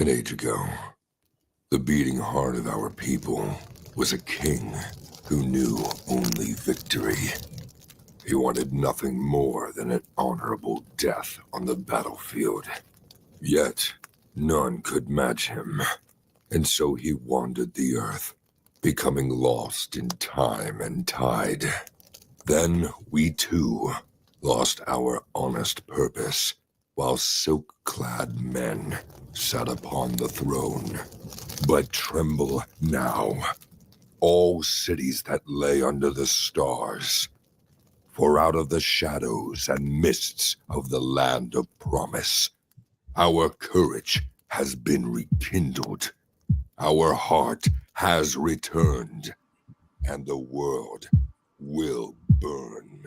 An age ago, the beating heart of our people was a king who knew only victory. He wanted nothing more than an honorable death on the battlefield. Yet, none could match him, and so he wandered the earth, becoming lost in time and tide. Then we too lost our honest purpose, while silk-clad men sat upon the throne. But tremble now, all cities that lay under the stars, for out of the shadows and mists of the land of promise, our courage has been rekindled, our heart has returned, and the world will burn.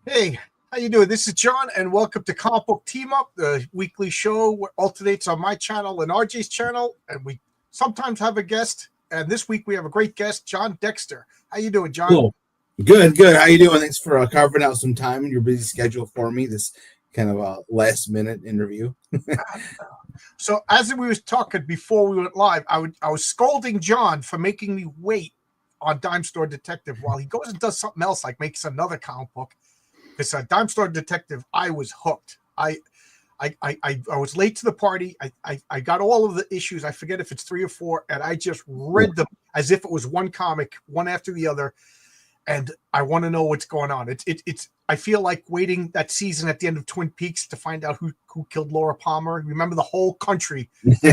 Hey, how you doing? This is John, and welcome to Comicbook Team Up, the weekly show that alternates on my channel and RJ's channel, and we sometimes have a guest. And this week we have a great guest, Jon Dexter. How you doing, John? Cool. Good. How you doing? Thanks for carving out some time in your busy schedule for me. This kind of a last-minute interview. So as we was talking before we went live, I was scolding John for making me wait on Dime Store Detective while he goes and does something else, like makes another comic book. Because Dime Store Detective, I was hooked. I was late to the party. I got all of the issues. I forget if it's 3 or 4, and I just read them as if it was one comic, one after the other. And I want to know what's going on. It's. I feel like waiting that season at the end of Twin Peaks to find out who killed Laura Palmer. Remember, the whole country.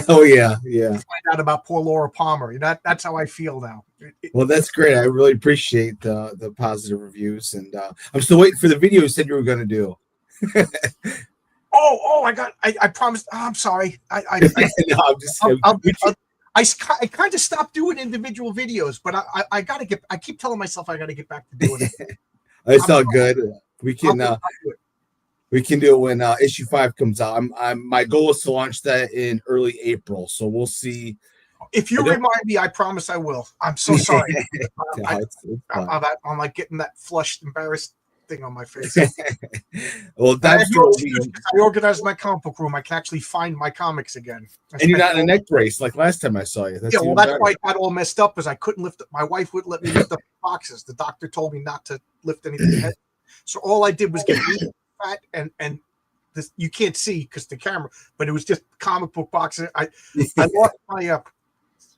Oh yeah. To find out about poor Laura Palmer. That's how I feel now. Well, that's great. I really appreciate the positive reviews, and I'm still waiting for the video you said you were going to do. I promised. Oh, I'm sorry. I kind of stopped doing individual videos, but I gotta get. I keep telling myself I gotta get back to doing it. It's all good. We can do it when issue 5 comes out. My goal is to launch that in early April, so we'll see. If you remind me, I promise I will. I'm so sorry. I'm like getting that flushed, embarrassed thing on my face. Well, I organized my comic book room. I can actually find my comics again. And you're not in a neck brace like last time I saw you. That's why I got all messed up, because I couldn't lift it. My wife wouldn't let me lift up boxes. The doctor told me not to lift anything heavy. So all I did was get really fat and this, you can't see because the camera, but it was just comic book boxes. I lost my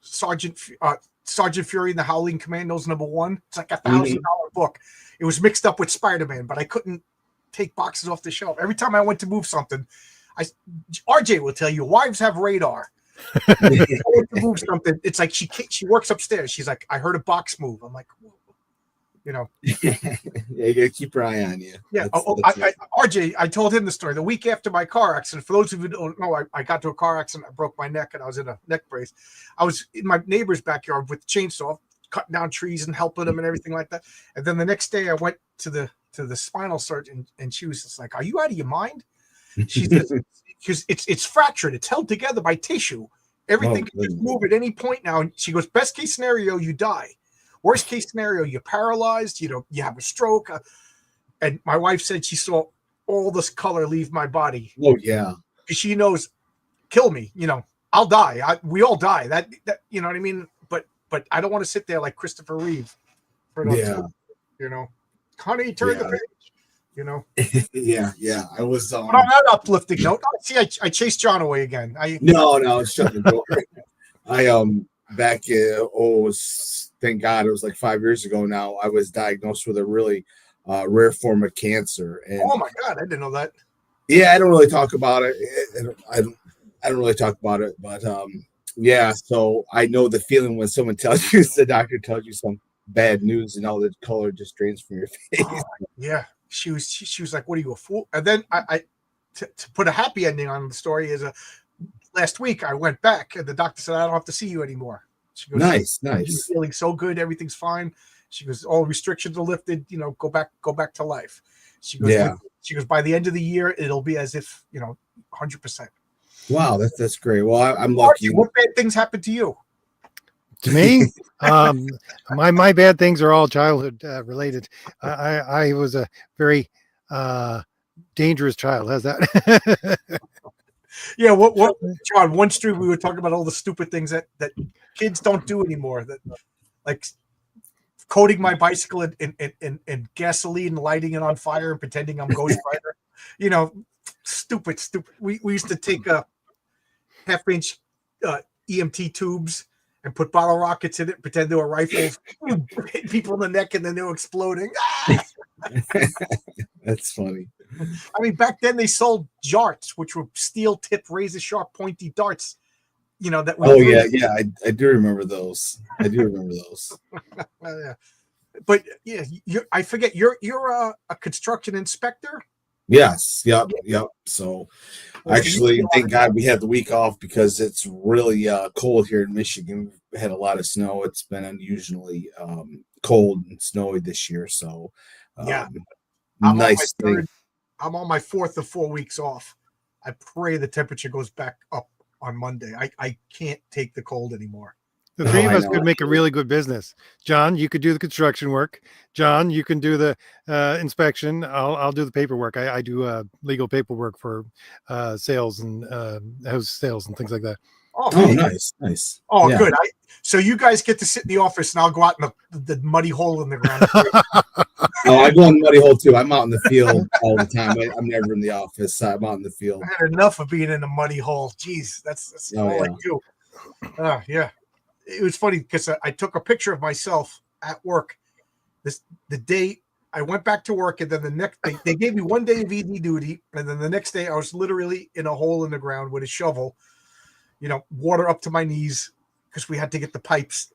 Sergeant Fury and the Howling Commandos #1. It's like $1,000 book. It was mixed up with Spider-Man, but I couldn't take boxes off the shelf. Every time I went to move something, RJ will tell you, wives have radar. I went to move something. It's like she works upstairs. She's like, I heard a box move. I'm like, yeah, you gotta keep your eye on you. Yeah. RJ, I told him the story. The week after my car accident, for those of you who don't know, I got to a car accident. I broke my neck, and I was in a neck brace. I was in my neighbor's backyard with the chainsaw, cutting down trees and helping them and everything like that. And then the next day I went to the spinal surgeon, and she was just like, are you out of your mind? She said, because it's fractured. It's held together by tissue. Everything can just move at any point now. And she goes, best case scenario, you die. Worst case scenario, you're paralyzed, you have a stroke. And my wife said she saw all this color leave my body. Oh, yeah. Because she knows, kill me, I'll die. We all die. That you know what I mean? But I don't want to sit there like Christopher Reeve. Honey, turn the page, Yeah. I was but on that uplifting note, see, I chased John away again. No, shut the door. Back thank God it was like 5 years ago now, I was diagnosed with a really rare form of cancer. And oh my God, I didn't know that. Yeah, I don't really talk about it. I don't really talk about it, but yeah. So I know the feeling when someone tells you, the doctor tells you some bad news, and all the color just drains from your face. Yeah, she was like, "What are you, a fool?" And then to put a happy ending on the story is last week I went back and the doctor said I don't have to see you anymore. She goes, Nice, "You're nice. feeling so good, everything's fine." She goes, "All restrictions are lifted. Go back to life." She goes, Yeah. She goes, by the end of the year, it'll be as if 100%. Wow, that's great. Well, I'm Archie, lucky. what bad things happened to you? To me, my bad things are all childhood related. I was a very dangerous child. How's that? Yeah, what John? One street we were talking about all the stupid things that kids don't do anymore. That like coating my bicycle in gasoline and lighting it on fire and pretending I'm Ghost Rider. Stupid. We used to take a half-inch EMT tubes and put bottle rockets in it, and pretend they were rifles, hit people in the neck, and then they were exploding. That's funny. I mean, back then they sold jarts, which were steel-tipped, razor-sharp, pointy darts. That. Oh yeah, I do remember those. Yeah. But yeah, I forget you're a construction inspector. Yes, yep. So actually, thank God we had the week off because it's really cold here in Michigan. We had a lot of snow. It's been unusually cold and snowy this year. So Yeah, nice thing. I'm on my 4th of 4 weeks off. I pray the temperature goes back up on Monday. I can't take the cold anymore. The three of us could make a really good business. John, you could do the construction work. John, you can do the inspection. I'll do the paperwork. I do legal paperwork for sales and house sales and things like that. Oh, nice. Oh, yeah. Good. So you guys get to sit in the office, and I'll go out in the muddy hole in the ground. Oh, I go in the muddy hole too. I'm out in the field all the time. I'm never in the office. I'm out in the field. I had enough of being in a muddy hole. Jeez, that's all I do. Yeah. It was funny because I took a picture of myself at work the day I went back to work, and then the next day they gave me 1 day of ED duty, and then the next day I was literally in a hole in the ground with a shovel, water up to my knees because we had to get the pipes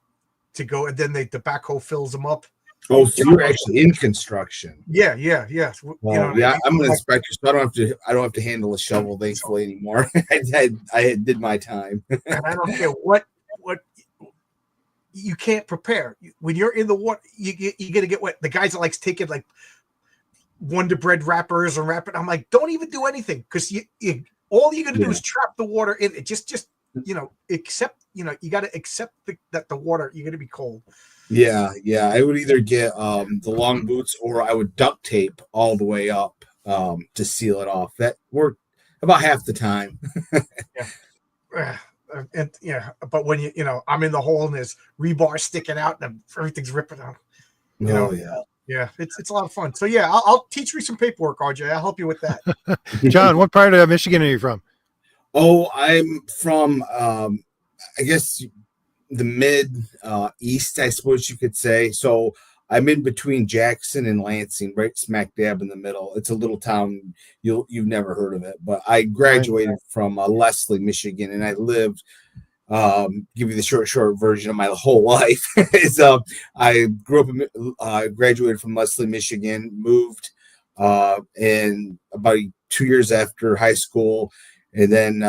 to go, and then the backhoe fills them up. Oh, so you're actually in construction? Yeah. Well, yeah, I'm an inspector, so I don't have to handle a shovel thankfully anymore. I did my time. And I don't care what. You can't prepare when you're in the water. You're gonna get wet. The guys that likes taking like Wonder Bread wrappers and wrap it. I'm like, don't even do anything because all you're gonna do is trap the water in it. Just accept. You got to accept that the water you're gonna be cold. Yeah. I would either get the long boots or I would duct tape all the way up to seal it off. That worked about half the time. Yeah. And but when I'm in the hole and there's rebar sticking out and everything's ripping out. Yeah, it's a lot of fun. So yeah, I'll teach you some paperwork, RJ. I'll help you with that. John, what part of Michigan are you from? Oh, I'm from I guess the mid east, I suppose you could say. So I'm in between Jackson and Lansing, right smack dab in the middle. It's a little town you've never heard of it, but I graduated from Leslie, Michigan, and I lived. Give you the short version of my whole life. Is I grew up, graduated from Leslie, Michigan, moved in about 2 years after high school, and then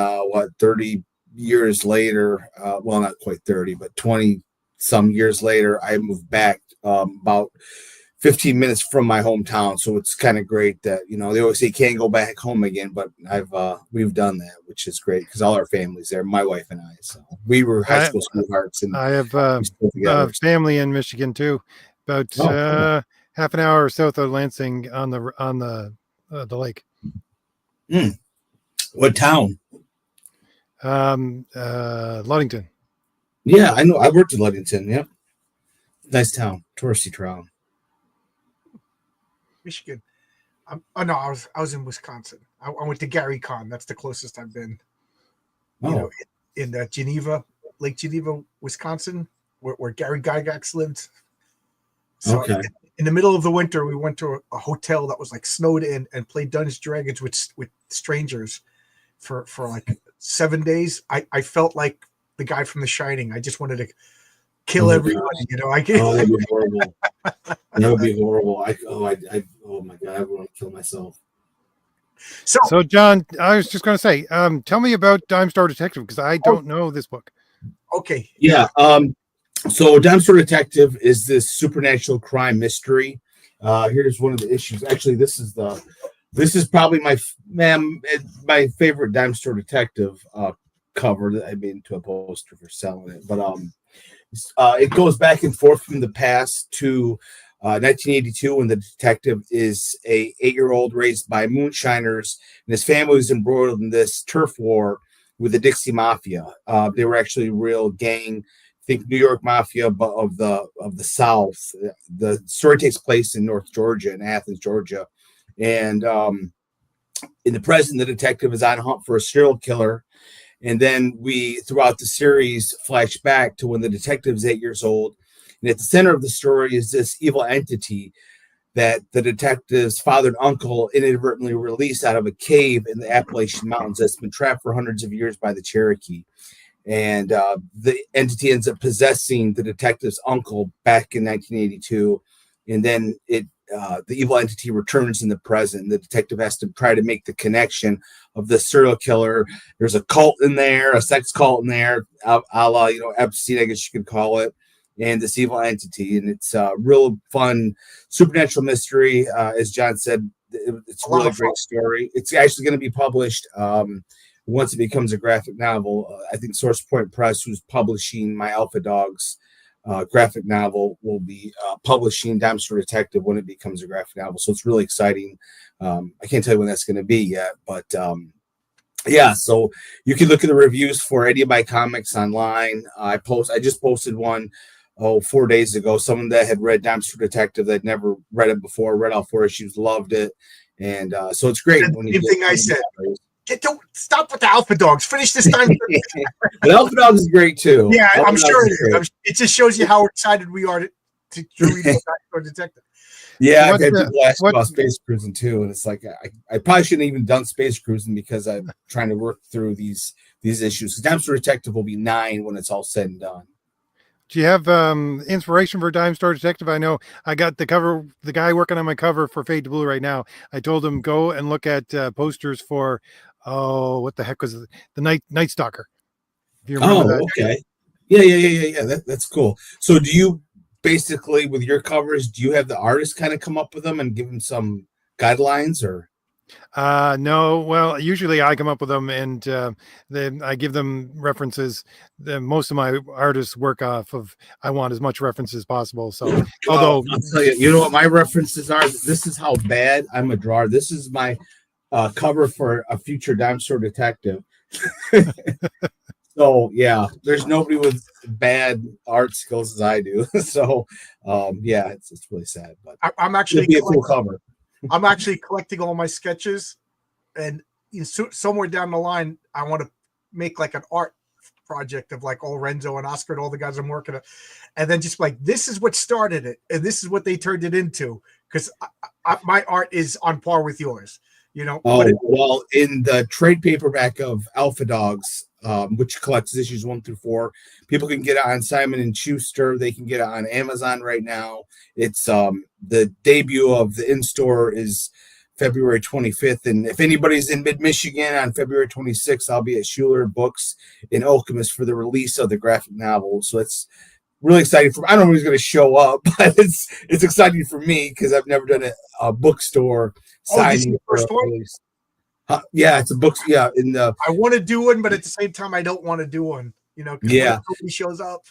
30 years later, well, not quite 30, but 20 some years later, I moved back about 15 minutes from my hometown. So it's kind of great that, they always say you can't go back home again, but we've done that, which is great because all our family's there, my wife and I. So we were high school sweethearts. And I have family in Michigan too, about half an hour south of Lansing on the lake. What town? Ludington. Yeah, I know. I worked in Ludington. Yep. Nice town, touristy town. Michigan. No, I was in Wisconsin. I went to Gary Con. That's the closest I've been. In Geneva, Lake Geneva, Wisconsin, where Gary Gygax lived. So, okay. in the middle of the winter, we went to a hotel that was like snowed in and played Dungeons and Dragons with strangers for like 7 days. I felt like the guy from The Shining. I just wanted to kill everybody. You know, Oh, that'd be horrible. That would be horrible. Oh my god, I want to kill myself. So John, I was just going to say, tell me about Dime Store Detective because I don't know this book. Okay. Yeah. So Dime Store Detective is this supernatural crime mystery. Here's one of the issues. Actually, this is probably my favorite Dime Store Detective cover that I made into a poster for selling it. But it goes back and forth from the past to 1982 when the detective is a 8-year-old raised by moonshiners, and his family is embroiled in this turf war with the Dixie Mafia. They were actually a real gang. Think New York Mafia, but of the South. The story takes place in North Georgia, in Athens, Georgia, and in the present, the detective is on hunt for a serial killer. And then we, throughout the series, flash back to when the detective is 8 years old, and at the center of the story is this evil entity that the detective's father and uncle inadvertently released out of a cave in the Appalachian Mountains that's been trapped for hundreds of years by the Cherokee. And the entity ends up possessing the detective's uncle back in 1982. And then the evil entity returns in the present. The detective has to try to make the connection of the serial killer. There's a cult in there, a sex cult in there, a la, Epstein, I guess you could call it, and this evil entity. And it's a real fun supernatural mystery. As John said, it's a really great story. It's actually going to be published once it becomes a graphic novel. I think Source Point Press, who's publishing my Alpha Dogs graphic novel, will be publishing Dime Store Detective when it becomes a graphic novel. So it's really exciting. I can't tell you when that's going to be yet, but yeah. So you can look at the reviews for any of my comics online. I just posted one 4 days ago. Someone that had read Dime Store Detective that never read it before, read all 4 issues, loved it, and so it's great. Same thing I said. Don't stop with the Alpha Dogs. Finish this time. But Alpha Dogs is great too. Yeah, Alpha I'm sure Dogs it is. It just shows you how excited we are to read Dime Store Detective. Yeah, I've had people ask about space cruising too, and it's like I probably shouldn't have even done space cruising because I'm trying to work through these issues. Because Dime Store Detective will be 9 when it's all said and done. Do you have inspiration for Dime Store Detective? I know I got the guy working on my cover for Fade to Blue right now. I told him go and look at posters for what the heck was it? The Night Stalker. If you remember that. Okay. Yeah. That's cool. So do you basically, with your covers, do you have the artist kind of come up with them and give them some guidelines, or? No. Well, usually I come up with them and then I give them references. Most of my artists work off of, I want as much reference as possible. So although I'll tell you, you know what my references are? This is how bad I'm a drawer. This is my cover for a future Dime Store Detective. So yeah, there's nobody with bad art skills as I do. So yeah, it's really sad, but I'm actually a cool cover. I'm actually collecting all my sketches, and somewhere down the line, I want to make like an art project of like all Renzo and Oscar and all the guys I'm working on, and then just like, this is what started it, and this is what they turned it into, because my art is on par with yours. Well, in the trade paperback of Alpha Dogs, which collects issues 1 through 4, people can get it on Simon & Schuster. They can get it on Amazon right now. It's the debut of the in-store is February 25th, and if anybody's in mid-Michigan on February 26th, I'll be at Schuler Books in Okemos for the release of the graphic novel. So it's really exciting I don't know who's going to show up, but it's exciting for me because I've never done a bookstore signing for a release. Yeah, it's a book. Yeah, I want to do one, but at the same time, I don't want to do one. Yeah, nobody shows up.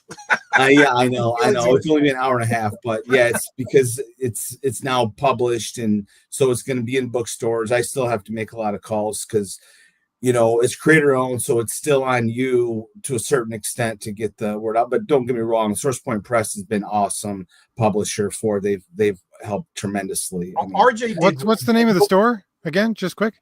Yeah, I know. It's only been an hour and a half, but yeah, it's because it's now published, and so it's going to be in bookstores. I still have to make a lot of calls because it's creator owned, so it's still on you to a certain extent to get the word out. But don't get me wrong, Source Point Press has been awesome publisher for. They've helped tremendously. RJ, what's the name of the store again? Just quick.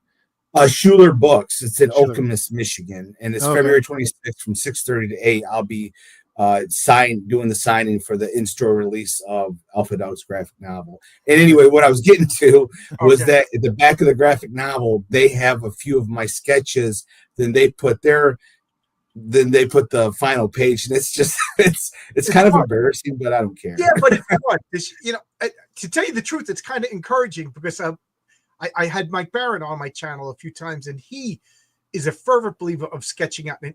Schuler Books. It's in Okemos, Michigan, and it's February 26th from 6:30 to 8. I'll be doing the signing for the in-store release of Alpha Dog's graphic novel. And anyway, what I was getting to was that at the back of the graphic novel, they have a few of my sketches. Then they put the final page, and it's just it's kind of embarrassing, but I don't care. Yeah, but it's fun. To tell you the truth, it's kind of encouraging because I had Mike Barron on my channel a few times, and he is a fervent believer of sketching out. And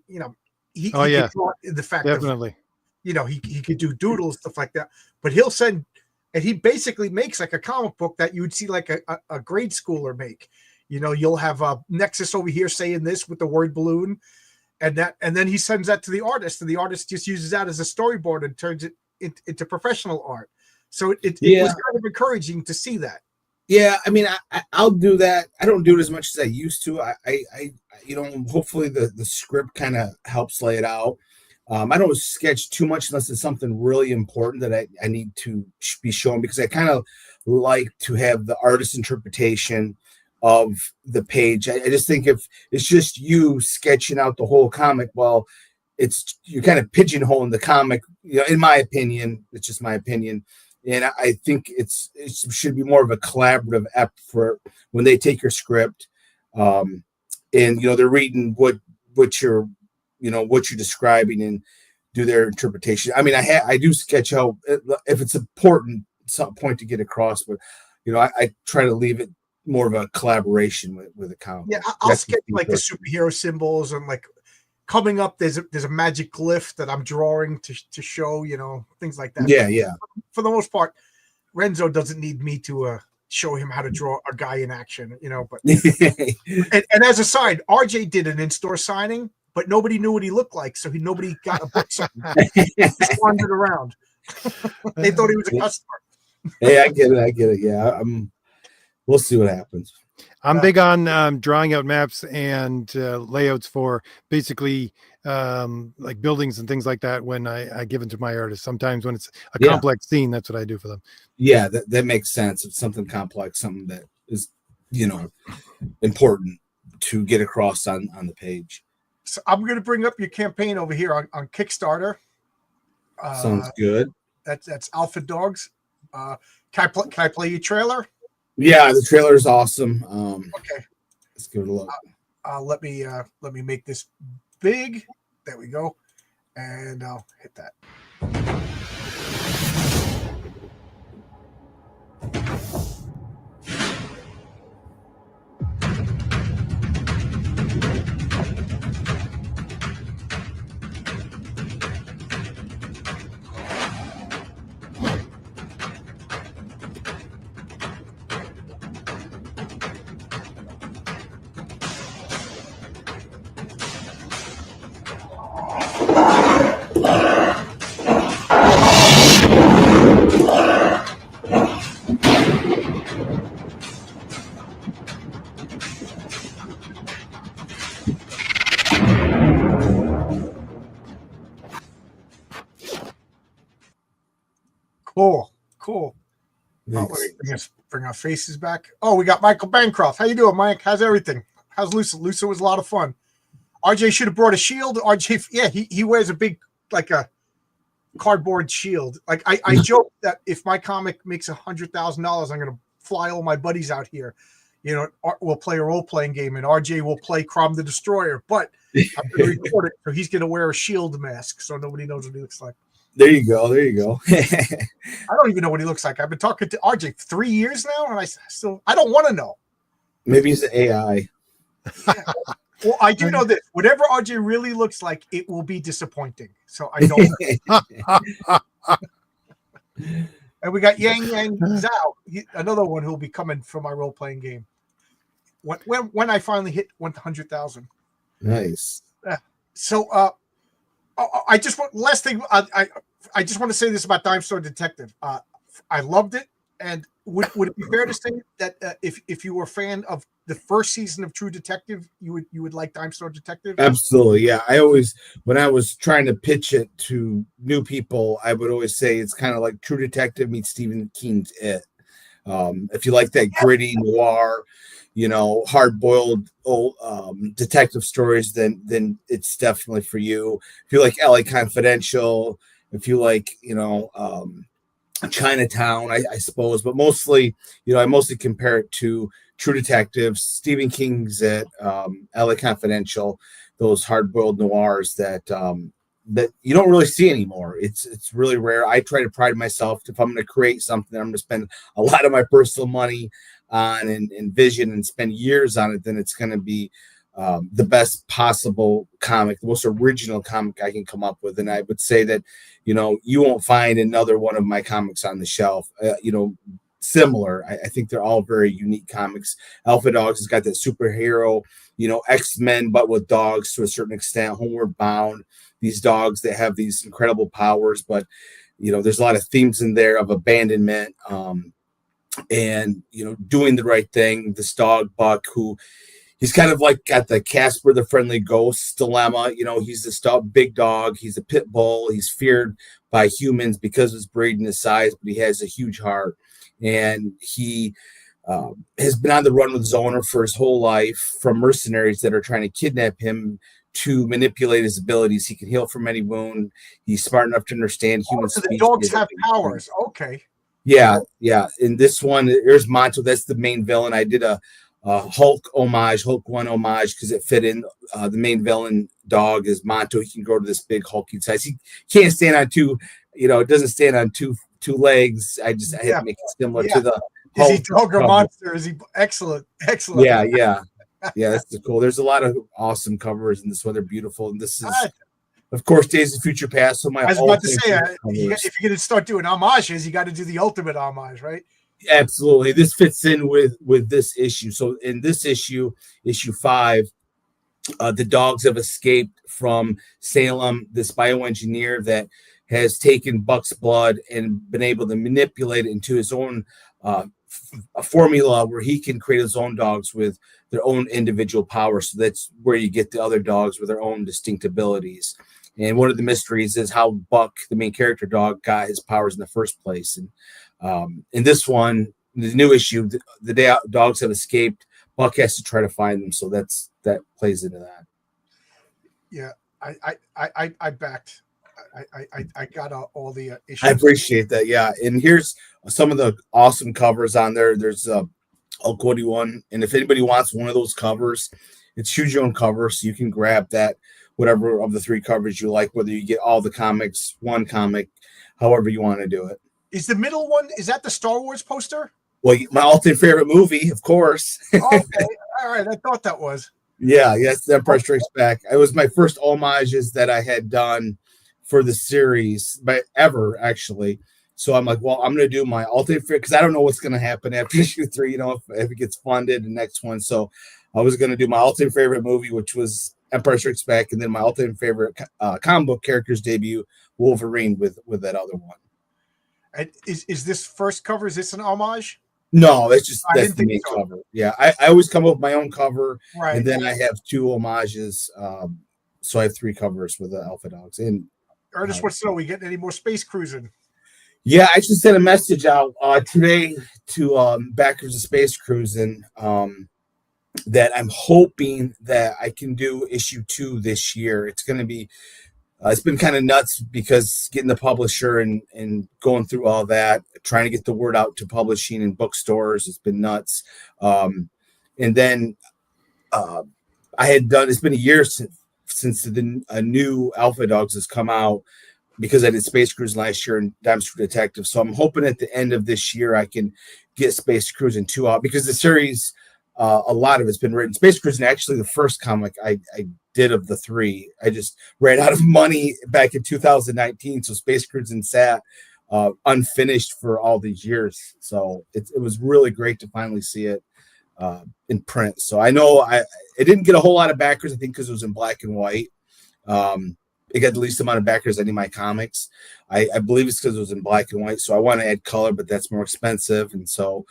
he could draw the fact definitely. He could do doodles, stuff like that. But he'll send, and he basically makes like a comic book that you would see like a grade schooler make. You'll have a Nexus over here saying this with the word balloon, and then he sends that to the artist, and the artist just uses that as a storyboard and turns it into professional art. So it was kind of encouraging to see that. Yeah, I mean, I'll do that. I don't do it as much as I used to. I hopefully the script kind of helps lay it out. I don't sketch too much unless it's something really important that I need to be shown, because I kind of like to have the artist's interpretation of the page. I just think if it's just you sketching out the whole comic, well, you're kind of pigeonholing the comic. In my opinion, it's just my opinion. And I think it should be more of a collaborative effort when they take your script, and they're reading what you're describing and do their interpretation. I mean, I do sketch out if it's important some point to get across, but I try to leave it more of a collaboration with a comic. Yeah, I'll sketch like the superhero symbols, and like coming up, there's a magic glyph that I'm drawing to show, things like that. Yeah. For the most part, Renzo doesn't need me to show him how to draw a guy in action, But and as a side, RJ did an in-store signing, but nobody knew what he looked like, so nobody got a book sign. He just wandered around. They thought he was a customer. Hey, I get it. Yeah, we'll see what happens. I'm big on drawing out maps and layouts for basically like buildings and things like that when I give them to my artists. Sometimes when it's a complex scene, that's what I do for them. Yeah, that makes sense. It's something complex, something that is, important to get across on the page. So I'm going to bring up your campaign over here on Kickstarter. Sounds good. That's Alpha Dogs. Can I play your trailer? Yeah, the trailer is awesome. Okay, let's give it a look. Let me make this big. There we go, and I'll hit that. Cool. Let's bring our faces back. Oh, we got Michael Bancroft. How you doing, Mike? How's everything? How's Lusa? Lusa was a lot of fun. RJ should have brought a shield. RJ, yeah, he wears a big, like a cardboard shield. Like I joke that if my comic makes $100,000, I'm gonna fly all my buddies out here. We'll play a role-playing game, and RJ will play Crom the Destroyer. But I'm gonna record it, so he's gonna wear a shield mask, so nobody knows what he looks like. There you go. I don't even know what he looks like. I've been talking to RJ 3 years now, and I don't want to know. Maybe he's an AI. Yeah. Well, I do know this. Whatever RJ really looks like, it will be disappointing. So I don't. And we got Yang Zhao, another one who will be coming for my role-playing game. When I finally hit 100,000. Nice. So I just want last thing. I just want to say this about Dime Store Detective. I loved it, and would it be fair to say that if you were a fan of the first season of True Detective, you would like Dime Store Detective? Absolutely, yeah. When I was trying to pitch it to new people, I would always say it's kind of like True Detective meets Stephen King's It. If you like that gritty noir, hard-boiled old detective stories, then it's definitely for you. If you like LA Confidential, if you like, Chinatown, I suppose, but mostly, I mostly compare it to True Detectives, Stephen King's at LA Confidential, those hard-boiled noirs that you don't really see anymore. It's really rare. I try to pride myself, if I'm going to create something, I'm going to spend a lot of my personal money on and vision and spend years on it, then it's going to be the best possible comic, the most original comic I can come up with. And I would say that, you won't find another one of my comics on the shelf, similar. I think they're all very unique comics. Alpha Dogs has got that superhero, X-Men, but with dogs to a certain extent, Homeward Bound, these dogs that have these incredible powers, but, there's a lot of themes in there of abandonment, and, doing the right thing. This dog, Buck, who he's kind of like got the Casper the Friendly Ghost dilemma. He's this big dog. He's a pit bull. He's feared by humans because of his breed and his size, but he has a huge heart. And he has been on the run with his owner for his whole life, from mercenaries that are trying to kidnap him to manipulate his abilities. He can heal from any wound. He's smart enough to understand human So speech. the dogs have powers. Okay. Yeah. In this one, there's Monto. That's the main villain. I did a Hulk 1 homage, because it fit in. The main villain dog is Monto. He can grow to this big hulking size. He can't stand on two, it doesn't stand on two legs. I had to make it similar to the Hulk. Is he dog or monster? Is he excellent? Yeah, that's cool. There's a lot of awesome covers in this one. They're beautiful. And this is, of course, Days of Future Past. So I was about to say, if you're going to start doing homages, you got to do the ultimate homage, right? Absolutely. This fits in with this issue. So in this issue 5, the dogs have escaped from Salem, this bioengineer that has taken Buck's blood and been able to manipulate it into his own a formula where he can create his own dogs with their own individual powers. So that's where you get the other dogs with their own distinct abilities. And one of the mysteries is how Buck, the main character dog, got his powers in the first place. And in this one, the new issue, the day dogs have escaped, Buck has to try to find them. So that plays into that. Yeah, I backed. I got all the issues. I appreciate that. Yeah, and here's some of the awesome covers on there. There's I'll quote you one, and if anybody wants one of those covers, it's choose your own cover, so you can grab that, whatever of the 3 covers you like, whether you get all the comics, one comic, however you want to do it. Is the middle one, is that the Star Wars poster? Well, my ultimate favorite movie, of course. Okay, all right, I thought that was. Yeah, yes, The Empire Strikes Back. It was my first homages that I had done for the series, but ever, actually. So I'm like, well, I'm going to do my ultimate favorite, because I don't know what's going to happen after issue 3, if it gets funded, the next one. So I was going to do my ultimate favorite movie, which was Empire Strikes Back, and then my ultimate favorite comic book character's debut, Wolverine, with that other one. And is this first cover, is this an homage? No, that's the main cover. Yeah, I always come up with my own cover, right? And then I have 2 homages. So I have 3 covers with the Alpha Dogs. And Ernest wants to know, we getting any more space cruising? Yeah, I just sent a message out today to backers of Space Cruising that I'm hoping that I can do issue 2 this year. It's going to be it's been kind of nuts, because getting the publisher and going through all that, trying to get the word out to publishing and bookstores, it's been nuts. And then I had done, it's been a year since a new Alpha Dogs has come out, because I did Space Cruise last year and Diamond Detective. So I'm hoping at the end of this year I can get Space Cruising 2 out, because the series, a lot of it's been written. Space Cruising, actually the first comic I did of the 3. I just ran out of money back in 2019. So Space Cruising sat unfinished for all these years. So it was really great to finally see it in print. So I know it didn't get a whole lot of backers, I think, because it was in black and white. It got the least amount of backers any of my comics. I believe it's because it was in black and white. So I want to add color, but that's more expensive. And so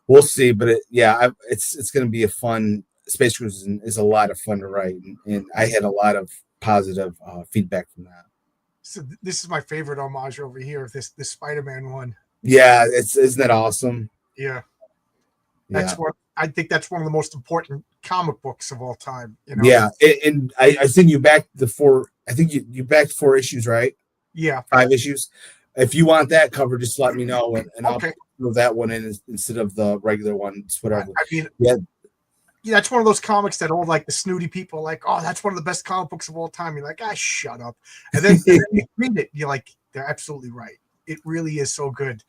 we'll see. But it's going to be a fun. Space Cruising is a lot of fun to write. And I had a lot of positive feedback from that. So this is my favorite homage over here, this Spider-Man one. Yeah, isn't that awesome? Yeah. Yeah. I think that's one of the most important comic books of all time. You know? Yeah, and I send you back the 4. I think you backed 4 issues, right? Yeah. 5 issues. If you want that cover, just let me know, and I'll Okay. throw that one in instead of the regular one. It's whatever. I mean, yeah, that's one of those comics that all like the snooty people are like, oh, that's one of the best comic books of all time. You're like, shut up. And then you read it, you're like, they're absolutely right. It really is so good.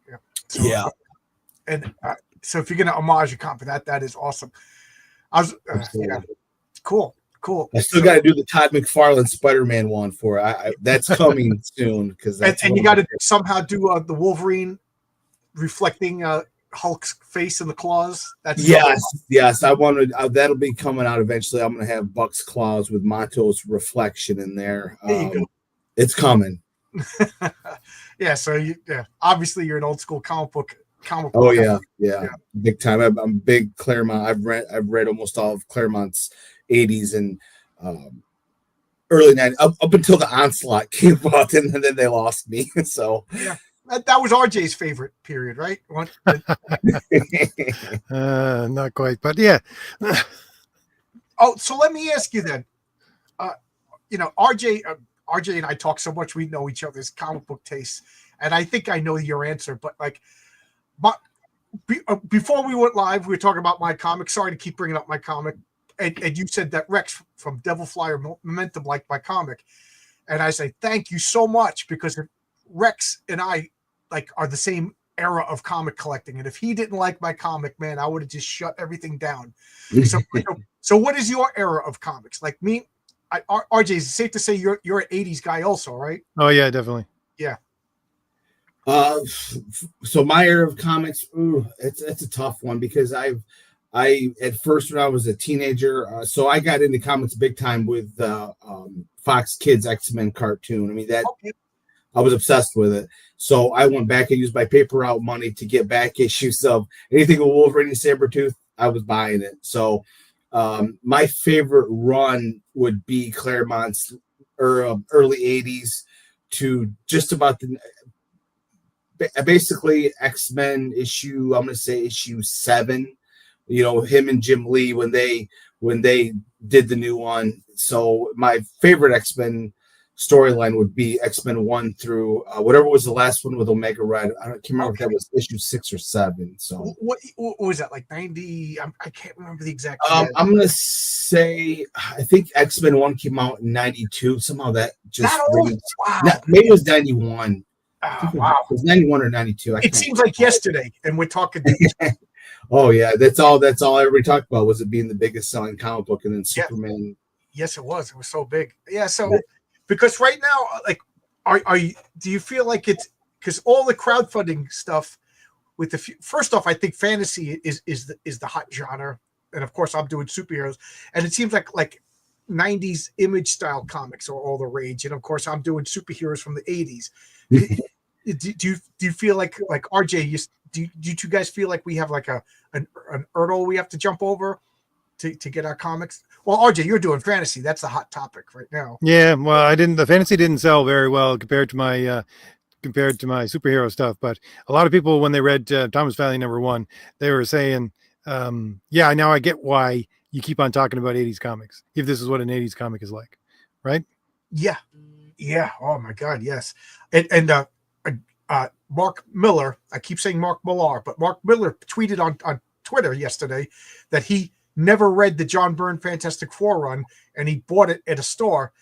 Yeah. So, yeah. And so if you're gonna homage a comic, that is awesome. I was yeah, cool. I still got to do the Todd McFarlane Spider-Man one for that's coming soon because and you got to somehow do the Wolverine reflecting Hulk's face in the claws. That's yes. I wanted that'll be coming out eventually. I'm gonna have Buck's claws with Monto's reflection in there. There you go. It's coming. Yeah. So obviously you're an old school comic book. Oh yeah, big time. I'm a big Claremont. I've read almost all of Claremont's 80s and early 90s up until the Onslaught came out, and then they lost me. So yeah. That was RJ's favorite period, right? Not quite, but yeah. Oh, so let me ask you then. RJ and I talk so much, we know each other's comic book tastes, and I think I know your answer. But before we went live, we were talking about my comic. Sorry to keep bringing up my comic, and you said that Rex from Devil Flyer Momentum liked my comic, and I say thank you so much because Rex and I are the same era of comic collecting, and if he didn't like my comic, man, I would have just shut everything down. So what is your era of comics? Like me, RJ, is it safe to say you're an 80s guy also, right? Oh yeah, definitely. Yeah. So my era of comics, it's a tough one because I at first when I was a teenager, so I got into comics big time with Fox Kids X-Men cartoon. I mean I was obsessed with it. So I went back and used my paper route money to get back issues of anything with Wolverine and Sabretooth. I was buying it. So my favorite run would be Claremont's early 80s to just about basically X-Men issue, I'm going to say issue 7, him and Jim Lee when they did the new one. So my favorite X-Men storyline would be X-Men 1 through whatever was the last one with Omega Red. I can't remember if that was issue 6 or 7. So what was that, like 90? I can't remember the exact. I'm going to say I think X-Men 1 came out in 92. Somehow that just maybe it was 91. Wow. It was 91 or 92. It seems like yesterday, and we're talking. Oh yeah, that's all everybody talked about was it being the biggest selling comic book, and then Superman. Yes, it was. It was so big. Yeah. So because right now, are you? Do you feel like it's because all the crowdfunding stuff with first off, I think fantasy is the hot genre, and of course I'm doing superheroes, and it seems like 90s image style comics are all the rage, and of course I'm doing superheroes from the 80s. Do you feel like RJ? Do you two guys feel like we have like an hurdle we have to jump over to get our comics? Well, RJ, you're doing fantasy. That's the hot topic right now. Yeah, well, the fantasy didn't sell very well compared to my superhero stuff. But a lot of people, when they read Thomas Valley #1, they were saying, "Yeah, now I get why you keep on talking about 80s comics. If this is what an 80s comic is like, right?" Yeah. Oh my God, yes. And Mark Miller, I keep saying Mark Millar, but Mark Miller tweeted on Twitter yesterday that he never read the John Byrne Fantastic Four run, and he bought it at a store.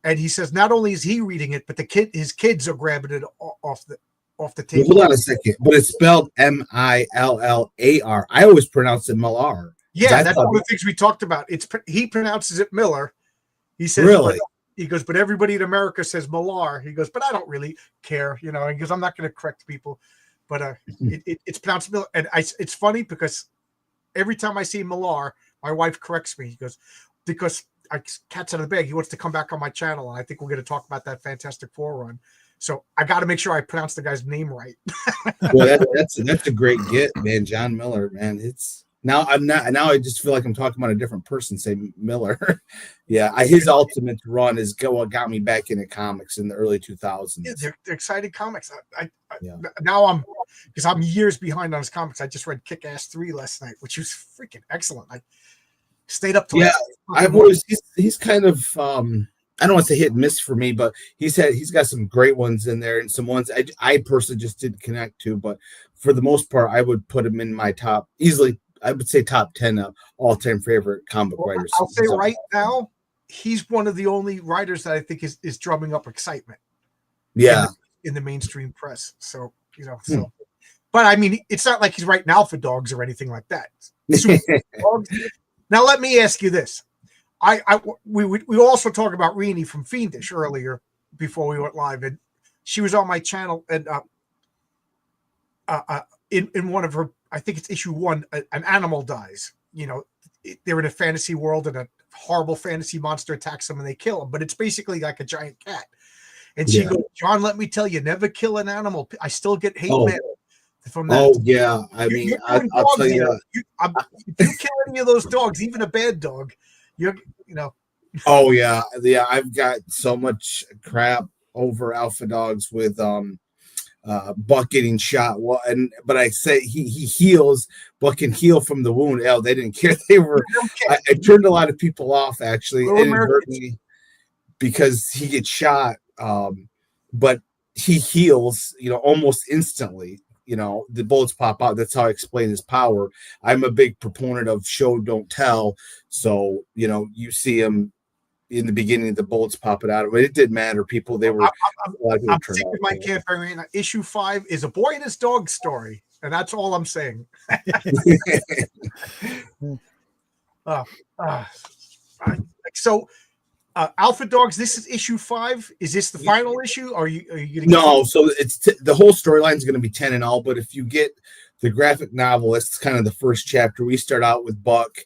And he says not only is he reading it, but his kids are grabbing it off the table. Hold on a second, but it's spelled Millar. I always pronounce it Millar. Yeah, that's one of the things we talked about. He pronounces it Miller. He says, really? He goes, but everybody in America says Millar. He goes, but I don't really care, He goes, I'm not going to correct people, but it's pronounced Miller. And it's funny because every time I see Millar, my wife corrects me. He goes, because cat's out of the bag. He wants to come back on my channel, and I think we're going to talk about that Fantastic Four run. So I got to make sure I pronounce the guy's name right. Well, that's a great get, man. John Miller, man. Now I'm not. Now I just feel like I'm talking about a different person. Say Miller. Yeah, his ultimate run is what got me back into comics in the early 2000s. Yeah, they're exciting comics. Yeah. Now because I'm years behind on his comics. I just read Kick-Ass 3 last night, which was freaking excellent. I stayed up till I've always he's kind of I don't want to say hit and miss for me, but he's got some great ones in there and some ones I personally just didn't connect to. But for the most part, I would put him in my top easily. I would say top 10 of all-time favorite comic writers. I'll say right now, he's one of the only writers that I think is drumming up excitement. Yeah, in the mainstream press. So but I mean, it's not like he's writing Alpha Dogs or anything like that. Now let me ask you this: we also talked about Renee from Fiendish earlier before we went live, and she was on my channel, and in one of her, I think it's issue 1, an animal dies. They're in a fantasy world, and a horrible fantasy monster attacks them, and they kill them. But it's basically like a giant cat. And she goes, "John, let me tell you, never kill an animal. I still get hate mail from that." Oh yeah, I mean, I'll tell you, if you kill any of those dogs, even a bad dog, Oh yeah. I've got so much crap over alpha dogs with Buck getting shot. Well, but I say he heals. Buck can heal from the wound. They didn't care. They were. I turned a lot of people off actually inadvertently because he gets shot. But he heals. Almost instantly. The bullets pop out. That's how I explain his power. I'm a big proponent of show don't tell. So you see him in the beginning, the bullets popping out. But it didn't matter. People, they were. I'm sick of my campaign. Issue 5 is a boy and his dog story, and that's all I'm saying. So, Alpha Dogs. This is issue 5. Is this the final issue? Or are you going No, so it's the whole storyline is going to be 10 and all. But if you get the graphic novel, it's kind of the first chapter. We start out with Buck,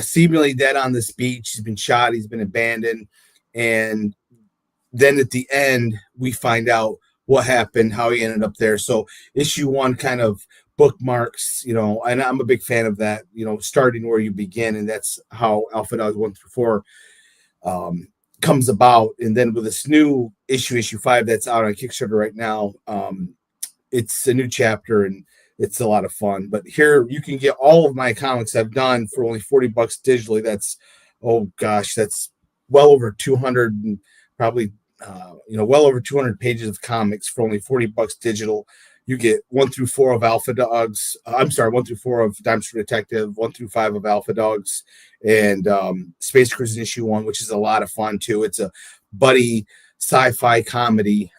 seemingly dead on this beach. He's been shot. He's been abandoned, and then at the end, we find out what happened, how he ended up there. So issue 1 kind of bookmarks, and I'm a big fan of that. Starting where you begin, and that's how Alpha Dogs 1 through 4. Comes about, and then with this new issue 5 that's out on Kickstarter right now, it's a new chapter and it's a lot of fun. But here you can get all of my comics I've done for only $40 digitally. That's that's well over 200 and probably well over 200 pages of comics for only $40 digital. You get 1 through 4 of Alpha Dogs. 1 through 4 of Dime Store Detective, 1 through 5 of Alpha Dogs, and Space Cruise issue 1, which is a lot of fun too. It's a buddy sci-fi comedy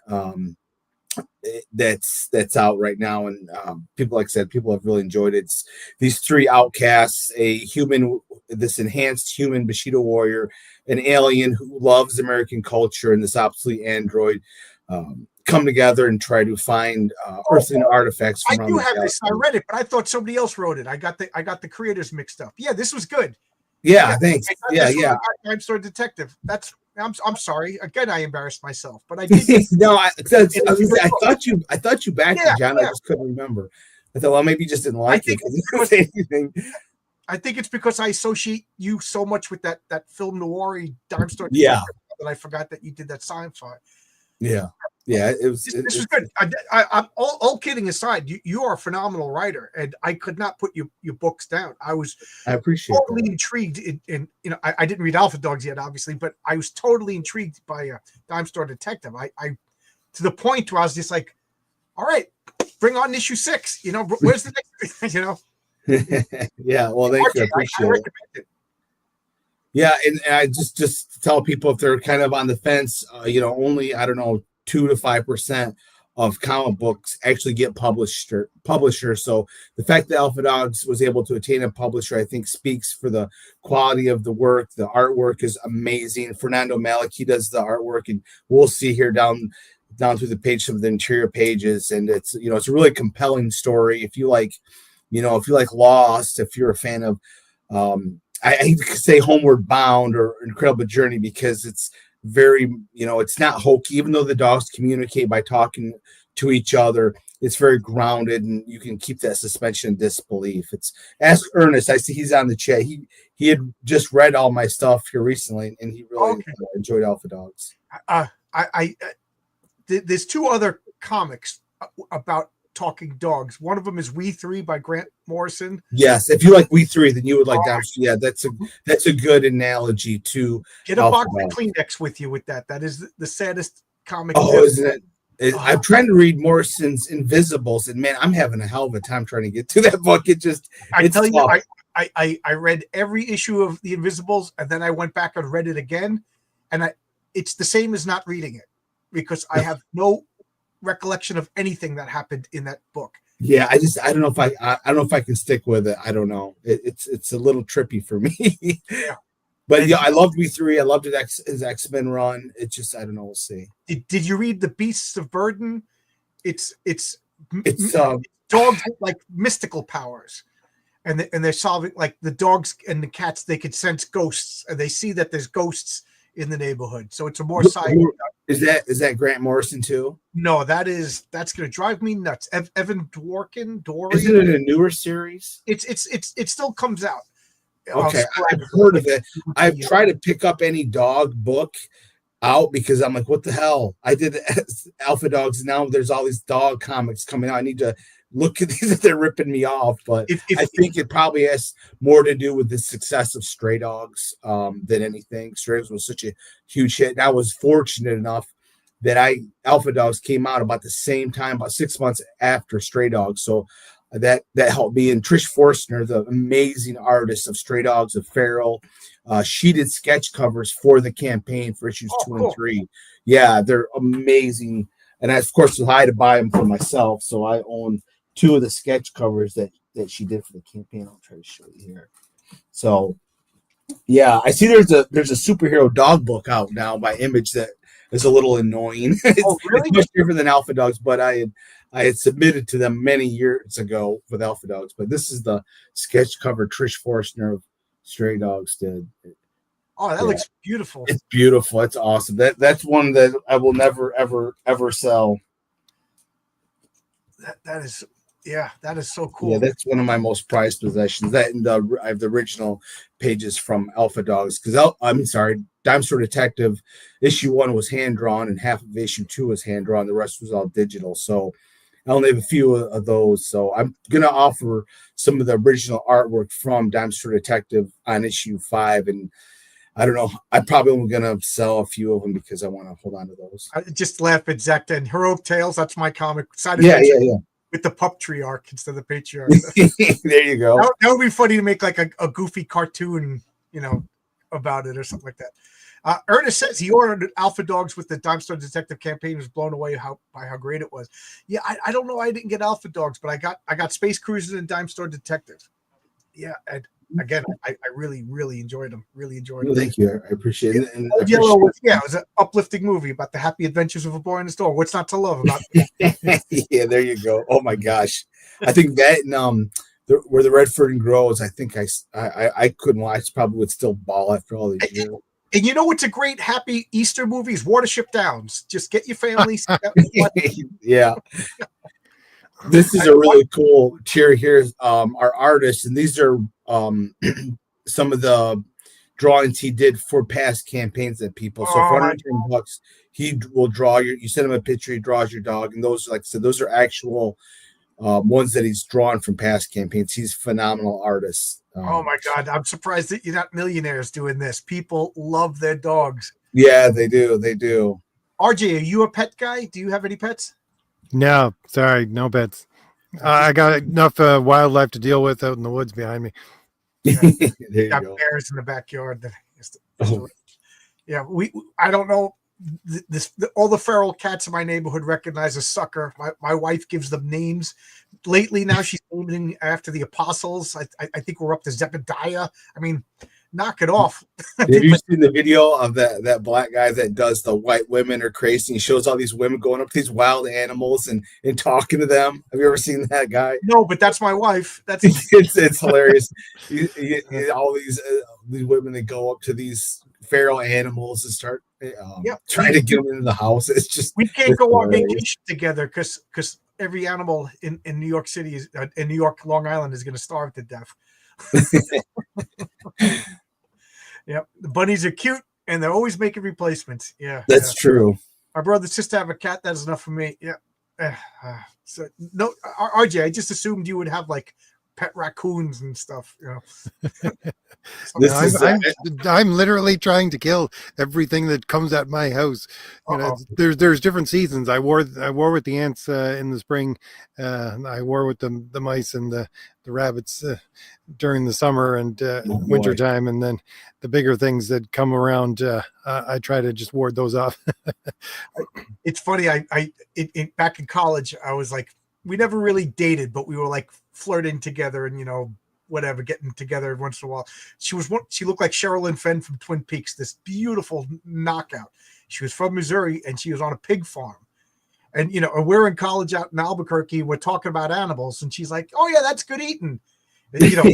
that's out right now, and people, like I said, people have really enjoyed it. It's these 3 outcasts: a human, this enhanced human Bushido warrior, an alien who loves American culture, and this obsolete android. Come together and try to find earthly artifacts. I do have this. I read it, but I thought somebody else wrote it. I got the creators mixed up. Yeah, this was good. Yeah, thanks. Yeah. Time Store Detective. I'm sorry. Again, I embarrassed myself, but I did. No, I thought you backed it, John. I just couldn't remember. I thought, well, maybe you just didn't like it. I think it's because I associate you so much with that film noir Dime Store Detective that I forgot that you did that sci-fi. Yeah. Yeah, this was good. I'm all kidding aside. You are a phenomenal writer, and I could not put your books down. I appreciate totally intrigued. I didn't read Alpha Dogs yet, obviously, but I was totally intrigued by Dime Store Detective. I to the point where I was just like, all right, bring on issue 6. Where's the next? Yeah. Well, thank you. I appreciate it. Yeah, and I just tell people if they're kind of on the fence, only 2 to 5% of comic books actually get publisher. So the fact that Alpha Dogs was able to attain a publisher, I think, speaks for the quality of the work. The artwork is amazing. Fernando Malik, he does the artwork, and we'll see here down through the page of the interior pages, and it's it's a really compelling story. If you like Lost, if you're a fan of I hate to say Homeward Bound or Incredible Journey, because it's very, it's not hokey, even though the dogs communicate by talking to each other. it's very grounded, and you can keep that suspension of disbelief. It's Ask Ernest. I see he's on the chat. He had just read all my stuff here recently, and he really enjoyed Alpha Dogs. There's two other comics about talking dogs. One of them is We Three by Grant Morrison. Yes, if you like We Three, then you would like that. Yeah, that's a good analogy to get a box of Kleenex with you with that. That is the saddest comic. Oh, isn't it? I'm trying to read Morrison's Invisibles, and man, I'm having a hell of a time trying to get to that book. I read every issue of the Invisibles, and then I went back and read it again, and it's the same as not reading it because I have no recollection of anything that happened in that book. Yeah, I don't know if I can stick with it. I don't know. It's a little trippy for me. Yeah. But yeah, I loved V3. I loved his X-Men run. It's just, I don't know. We'll see. Did you read The Beasts of Burden? It's dogs with like mystical powers, and they're solving, like, the dogs and the cats. They could sense ghosts, and they see that there's ghosts in the neighborhood. So it's a more side. Is that Grant Morrison too? No, that's going to drive me nuts. Evan Dworkin. Isn't it a newer series? It still comes out. Okay, I've heard of it. I've tried to pick up any dog book out because I'm like, what the hell? I did Alpha Dogs, and now there's all these dog comics coming out. I need to look at these if they're ripping me off. But I think it probably has more to do with the success of Stray Dogs than anything. Stray Dogs was such a huge hit. And I was fortunate enough that Alpha Dogs came out about the same time, about 6 months after Stray Dogs. So that helped me. And Trish Forstner, the amazing artist of Stray Dogs, of Feral, she did sketch covers for the campaign for issues 2 and 3. Yeah, they're amazing. And I, of course, was high to buy them for myself. So I own 2 of the sketch covers that she did for the campaign. I'll try to show you here. So yeah, I see there's a superhero dog book out now by Image that is a little annoying. It's much different than Alpha Dogs, but I had submitted to them many years ago with Alpha Dogs. But this is the sketch cover Trish Forstner of Stray Dogs did. Oh, that looks beautiful. It's beautiful. It's awesome. That's one that I will never, ever, ever sell. That is so cool. Yeah, that's one of my most prized possessions. That and I have the original pages from Alpha Dogs Dime Store Detective issue 1 was hand drawn, and half of issue 2 was hand drawn. The rest was all digital. So I only have a few of those. So I'm gonna offer some of the original artwork from Dime Store Detective on issue 5, and I don't know. I'm probably only gonna sell a few of them because I want to hold on to those. I just laugh at Zekta and Heroic Tales. That's my comic. Yeah. With the pup tree arc instead of the patriarch. There you go. That would be funny to make like a goofy cartoon, about it or something like that. Ernest says he ordered Alpha Dogs with the Dime Store Detective campaign. Was blown away by how great it was. Yeah, I don't know. I didn't get Alpha Dogs, but I got Space Cruisers and Dime Store Detective. Yeah, and again, I really, really enjoyed them. Really enjoyed them. Thank you. I appreciate it. And it was an uplifting movie about the happy adventures of a boy in the store. What's not to love about it? Yeah, there you go. Oh my gosh. I think that and where the Redford grows, I think I couldn't watch, probably would still bawl after all these years. And you know what's a great happy Easter movie is Watership Downs. Just get your family. Yeah. This is a really cool tier here. Our artists, and these are some of the drawings he did for past campaigns that people. So for $110, he will draw you send him a picture, he draws your dog, and those, like I said, those are actual ones that he's drawn from past campaigns. He's a phenomenal artist. Oh my God, I'm surprised that you're not millionaires doing this. People love their dogs. Yeah, they do. They do. RJ, are you a pet guy? Do you have any pets? No, sorry, no pets. I got enough wildlife to deal with out in the woods behind me. You got bears in the backyard. Yeah, I don't know. All the feral cats in my neighborhood recognize a sucker. My wife gives them names. Lately, now she's naming after the apostles. I think we're up to Zebediah. I mean, knock it off. Have you seen the video of that black guy that does the white women are crazy? He shows all these women going up to these wild animals and talking to them. Have you ever seen that guy? No, but that's my wife. That's it's hilarious. All these women that go up to these feral animals and start trying to get them into the house. It's just we can't go on vacation together because every animal in New York City is in New York, Long Island is going to starve to death. Yep, the bunnies are cute and they're always making replacements. Yeah, That's true. My brother's just to have a cat. That's enough for me. Yeah. So no, RJ, I just assumed you would have like pet raccoons and stuff. You know. I'm literally trying to kill everything that comes at my house. You know, there's different seasons. I war with the ants in the spring. I war with the mice and the rabbits during the summer and winter time, and then the bigger things that come around, I try to just ward those off. It's funny. I back in college, I was like, we never really dated, but we were like flirting together and, you know, whatever, getting together every once in a while. She looked like Sherilyn Fenn from Twin Peaks, this beautiful knockout. She was from Missouri and she was on a pig farm. And, you know, we're in college out in Albuquerque. We're talking about animals. And she's like, oh, yeah, that's good eating. And, you know,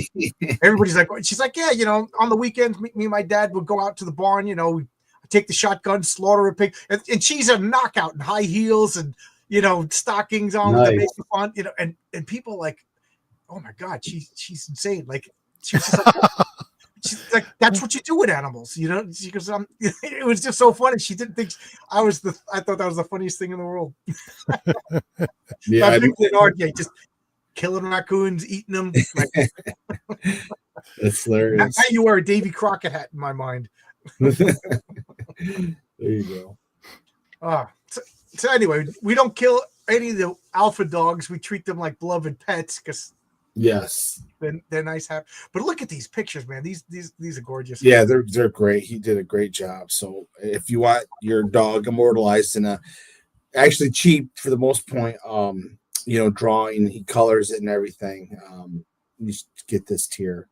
everybody's like, she's like, yeah, you know, on the weekends, me and my dad would go out to the barn, you know, take the shotgun, slaughter a pig. And she's a knockout in high heels and, you know, stockings on with the baby font, you know, and people like, oh my God, she's insane. Like she's like, that's what you do with animals, you know. She goes, it was just so funny. She didn't think I thought that was the funniest thing in the world. Yeah, I'm RJ just killing raccoons, eating them. Like, that's hilarious. Now you wear a Davy Crockett hat in my mind. There you go. So anyway, we don't kill any of the alpha dogs. We treat them like beloved pets because yes, they're nice. But look at these pictures, man. These are gorgeous. Yeah, they're great. He did a great job. So if you want your dog immortalized in actually cheap for the most point, you know, drawing, he colors it and everything. You should get this tier.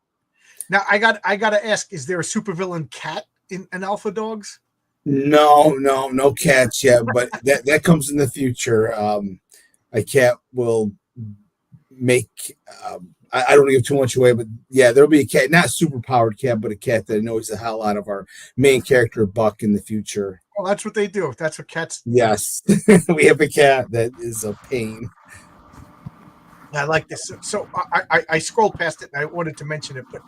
Now I got to ask: is there a supervillain cat in Alpha Dogs? No cats yet, but that comes in the future. A cat will make. I don't want to give too much away, but yeah, there'll be a cat, not super powered cat, but a cat that annoys the hell out of our main character Buck in the future. Well, that's what they do. That's what cats. Yes, we have a cat that is a pain. I like this. So I scrolled past it and I wanted to mention it, but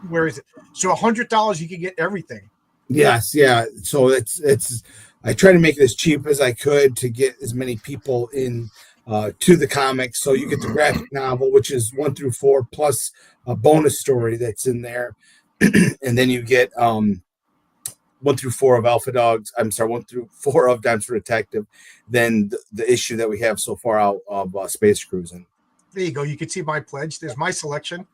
where is it? So $100 you can get everything. Yes, yeah. So it's. I try to make it as cheap as I could to get as many people in to the comics. So you get the graphic novel, which is 1 through 4, plus a bonus story that's in there, and then you get 1 through 4 of Alpha Dogs. I'm sorry, 1 through 4 of Dimes for Detective. Then the issue that we have so far out of Space Cruising. There you go. You can see my pledge. There's my selection.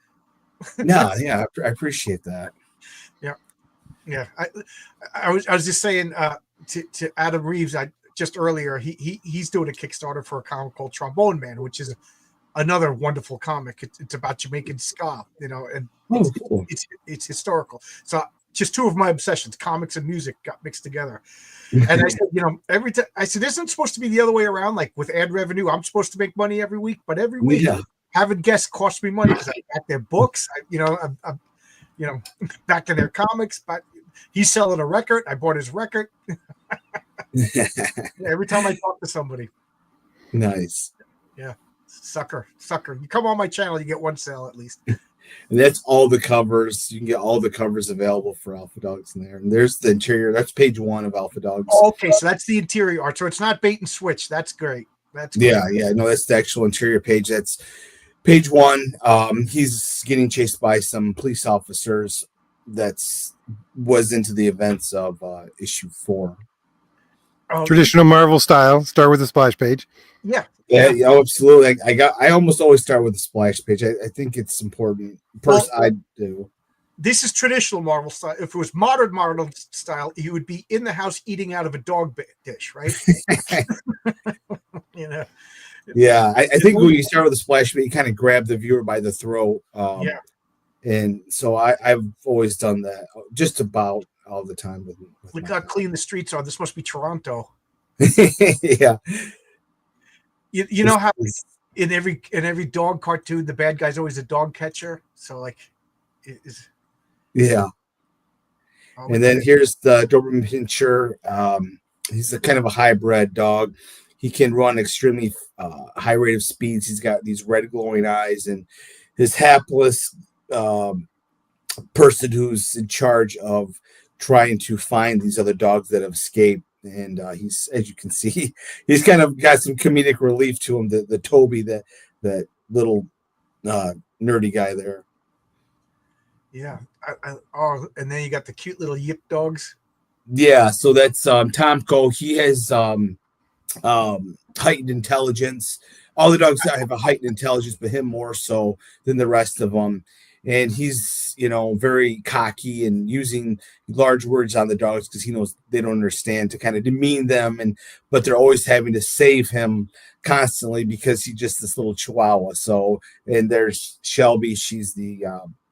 Yeah, I appreciate that. Yeah. I was just saying to Adam Reeves, just earlier, he's doing a Kickstarter for a comic called Trombone Man, which is another wonderful comic. It's about Jamaican ska, you know, and Cool. it's historical. So just two of my obsessions, comics and music, got mixed together. And I said, you know, every time I said, isn't it supposed to be the other way around? Like with ad revenue, I'm supposed to make money every week, but every week having guests costs me money because I got their books. I'm back in their comics, but he's selling a record. I bought his record. Every time I talk to somebody. Nice. Yeah. Sucker. You come on my channel, you get one sale at least. And that's all the covers. You can get all the covers available for Alpha Dogs in there. And there's the interior. That's page 1 of Alpha Dogs. Oh, okay, so that's the interior art. So it's not bait and switch. That's great. That's great. Yeah. No, that's the actual interior page. That's page 1. He's getting chased by some police officers. Was into the events of issue 4. Traditional Marvel style. Start with a splash page. Yeah, absolutely. I almost always start with the splash page. I think it's important. I do. This is traditional Marvel style. If it was modern Marvel style, he would be in the house eating out of a dog dish, right? You know. Yeah, I think when you start with the splash page, you kind of grab the viewer by the throat. And so I've always done that just about all the time. Look how clean the streets are. This must be Toronto. Yeah. You know how in every dog cartoon, the bad guy's always a dog catcher. So like, yeah. And then here's the Doberman Pinscher. He's a kind of a hybrid dog. He can run extremely high rate of speeds. He's got these red glowing eyes, and his hapless person who's in charge of trying to find these other dogs that have escaped. And he's, as you can see, he's kind of got some comedic relief to him. The Toby, that little nerdy guy there. Yeah. Oh, and then you got the cute little yip dogs. Yeah, so that's Tomko. He has heightened intelligence. All the dogs have a heightened intelligence, but him more so than the rest of them. And he's, very cocky and using large words on the dogs because he knows they don't understand, to kind of demean them. But they're always having to save him constantly because he's just this little chihuahua. So, and there's Shelby. She's the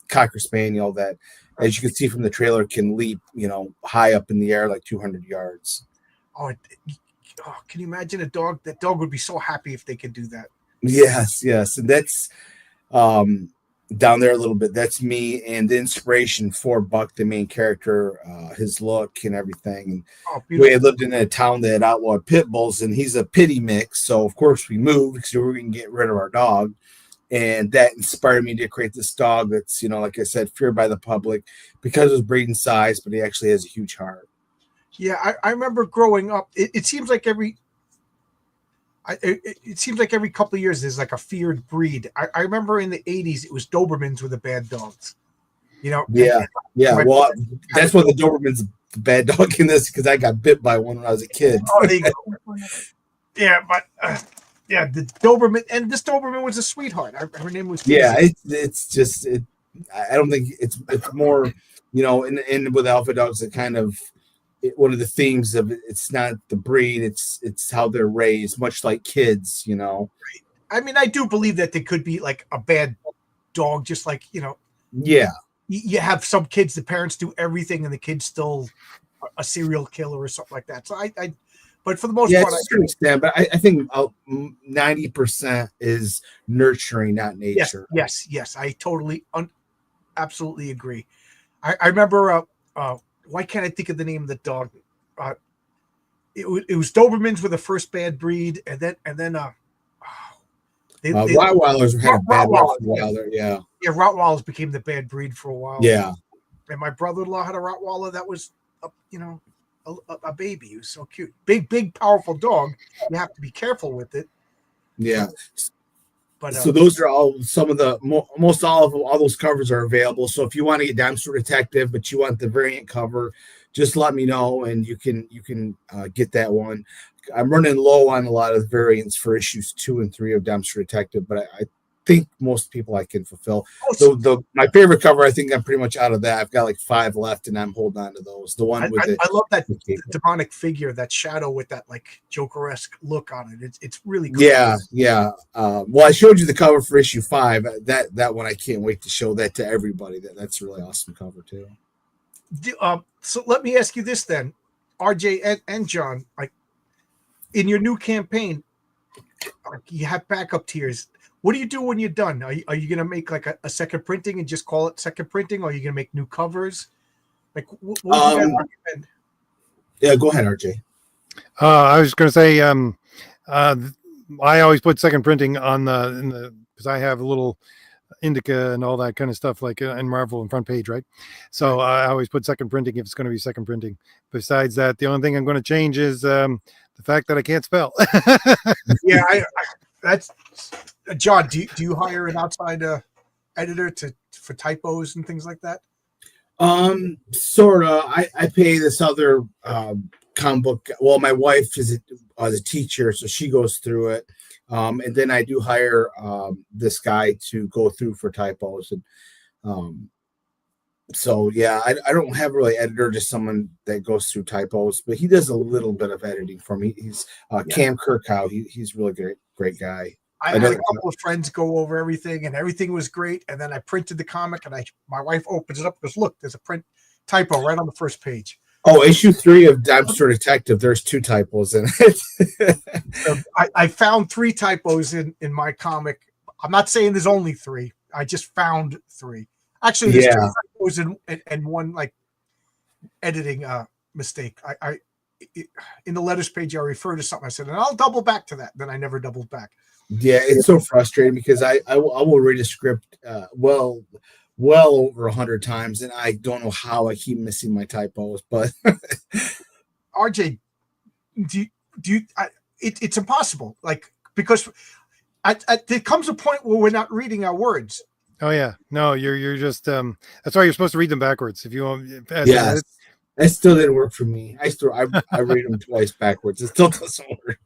Cocker Spaniel that, as you can see from the trailer, can leap, high up in the air, like 200 yards. Oh, can you imagine a dog? That dog would be so happy if they could do that. Yes. And that's down there a little bit. That's me, and the inspiration for Buck, the main character, his look and everything. And we had lived in a town that had outlawed pit bulls, and he's a pitty mix. So, of course, we moved because we were going to get rid of our dog. And that inspired me to create this dog that's, like I said, feared by the public because of his breeding size, but he actually has a huge heart. Yeah, I remember growing up. It seems like every couple of years there's like a feared breed. I remember in the 80s it was Dobermans were the bad dogs. Yeah. Well, that's why the Doberman's the bad dog in this, because I got bit by one when I was a kid. Oh, there you go. Yeah, but. Yeah, the Doberman, and this Doberman was a sweetheart. Her name was. Yeah, it's just I don't think it's more, and with alpha dogs, it kind of one of the themes of it, it's not the breed, it's how they're raised, much like kids, I mean, I do believe that there could be like a bad dog, just like Yeah. You have some kids, the parents do everything, and the kid's still a serial killer or something like that. So I but for the most part, I understand. But I think 90% is nurturing, not nature. Yes. I totally, absolutely agree. I remember. Why can't I think of the name of the dog? It was Dobermans were the first bad breed, and then Rottweilers had a bad rep for a while there. Yeah, Rottweilers became the bad breed for a while. Yeah, and my brother-in-law had a Rottweiler that was, a baby. He was so cute. Big, powerful dog. You have to be careful with it. Yeah. But so those are all some of the most all those covers are available. So if you want to get Dexter Detective, but you want the variant cover, just let me know and you can get that one. I'm running low on a lot of variants for issues 2 and 3 of Dexter Detective, but I think most people I can fulfill. My favorite cover, I think I'm pretty much out of that. I've got like 5 left, and I'm holding on to those. The one with I love that demonic figure, that shadow with that like Joker-esque look on it. It's really cool. Yeah. Well, I showed you the cover for issue 5. That one I can't wait to show that to everybody. That's a really awesome cover too. So let me ask you this then, RJ and John, like in your new campaign, you have backup tiers. What do you do when you're done? Are you going to make like a second printing and just call it second printing, or are you going to make new covers? Like, what do you guys recommend? Yeah, go ahead, RJ. I was going to say, I always put second printing on because I have a little indica and all that kind of stuff, like in Marvel and front page, right? So I always put second printing if it's going to be second printing. Besides that, the only thing I'm going to change is the fact that I can't spell. Yeah, that's John. Do you hire an outside editor for typos and things like that? Sort of. I pay this other comic book. Well, my wife is a teacher, so she goes through it. And then I do hire this guy to go through for typos. And so, yeah, I don't have really editor, just someone that goes through typos, but he does a little bit of editing for me. He's Cam Kirkhow. He's really great guy. I had a couple of friends go over everything, and everything was great. And then I printed the comic, and my wife opens it up and goes, "Look, there's a print typo right on the first page." Oh, issue 3 of Dexter Detective, there's 2 typos in it. I found 3 typos in my comic. I'm not saying there's only 3. I just found 3. Actually, there's 2 typos and one like editing mistake. in the letters page, I refer to something. I said, and I'll double back to that. Then I never doubled back. Yeah, it's so frustrating because I will read a script well over 100 times, and I don't know how I keep missing my typos. But RJ, it's impossible. Like, because there comes a point where we're not reading our words. Oh yeah, no, you're just that's why you're supposed to read them backwards. If you want, yeah, that still didn't work for me. I read them twice backwards. It still doesn't work.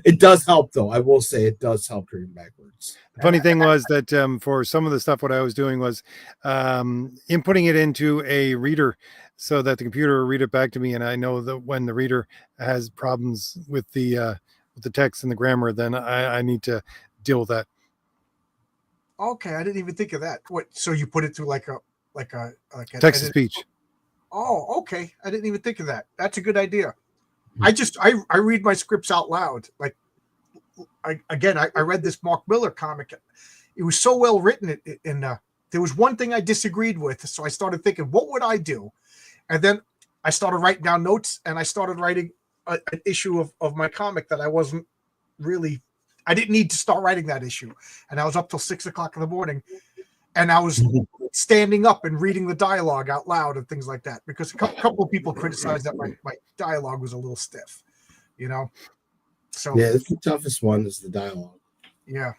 It does help though. I will say it does help to read backwards. The funny thing was that for some of the stuff, what I was doing was inputting it into a reader so that the computer will read it back to me, and I know that when the reader has problems with the text and the grammar, then I need to deal with that. Okay, I didn't even think of that. What? So you put it through like a text to speech. Oh, okay. I didn't even think of that. That's a good idea. I read my scripts out loud. Like, I read this Mark Miller comic. It was so well written, and there was one thing I disagreed with, so I started thinking, what would I do? And then I started writing down notes, and I started writing an issue of my comic that I didn't need to start writing that issue. And I was up till 6 o'clock in the morning, and I was standing up and reading the dialogue out loud and things like that, because a couple of people criticized that my dialogue was a little stiff, So yeah, it's the toughest one is the dialogue. Yeah.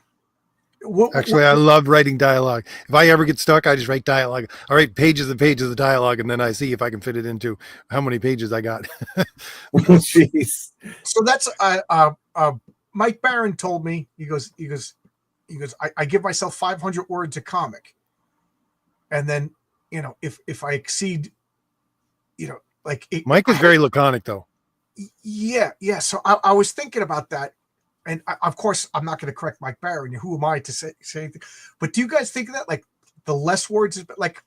Actually, I love writing dialogue. If I ever get stuck, I just write dialogue. I write pages and pages of dialogue, and then I see if I can fit it into how many pages I got. Oh, jeez. So that's Mike Barron told me, he goes, I give myself 500 words a comic. And then, if I exceed, Mike is very laconic though. Yeah. So I was thinking about that. And of course, I'm not going to correct Mike Barron. Who am I to say anything? But do you guys think of that? Like, the less words is like,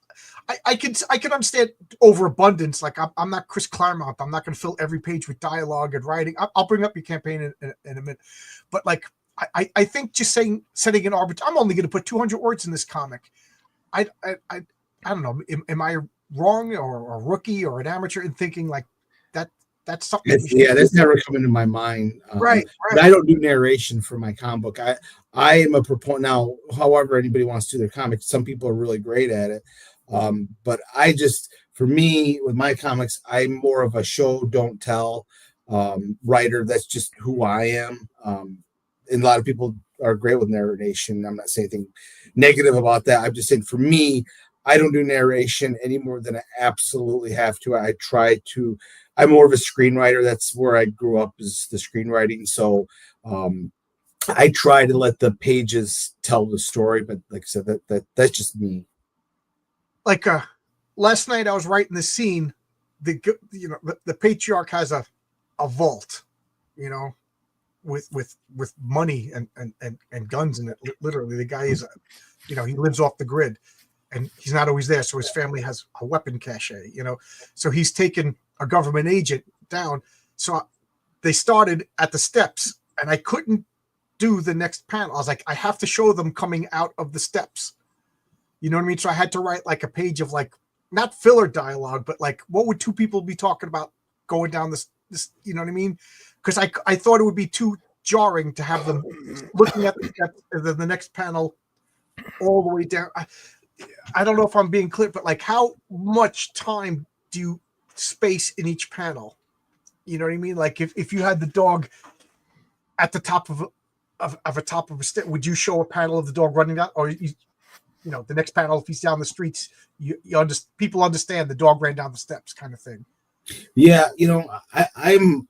I can understand overabundance. Like, I'm not Chris Claremont. I'm not going to fill every page with dialogue and writing. I'll bring up your campaign in a minute. But like, I think just setting an arbitrary, I'm only going to put 200 words in this comic. I don't know. Am I wrong or a rookie or an amateur in thinking like that? That's something. That's never come into my mind. Right. But I don't do narration for my comic book. I am a proponent now. However, anybody wants to do their comics, some people are really great at it. But for me, with my comics, I'm more of a show don't tell writer. That's just who I am. And a lot of people are great with narration. I'm not saying anything negative about that. I'm just saying, for me, I don't do narration any more than I absolutely have to. I'm more of a screenwriter. That's where I grew up, is the screenwriting. So I try to let the pages tell the story, but like I said, that's just me. Like last night I was writing the scene. The patriarch has a vault, with money and guns in it. Literally, the guy is, he lives off the grid, and he's not always there. So his family has a weapon cache, So he's taken a government agent down. So they started at the steps, and I couldn't do the next panel. I was like, I have to show them coming out of the steps. You know what I mean? So I had to write like a page of like, not filler dialogue, but like, what would two people be talking about going down this, you know what I mean? Because I thought it would be too jarring to have them looking at the next panel all the way down. I don't know if I'm being clear, but like, how much time do you space in each panel? You know what I mean? Like, if you had the dog at the top of a step, would you show a panel of the dog running down, or the next panel, if he's down the streets, people understand the dog ran down the steps, kind of thing. Yeah, I'm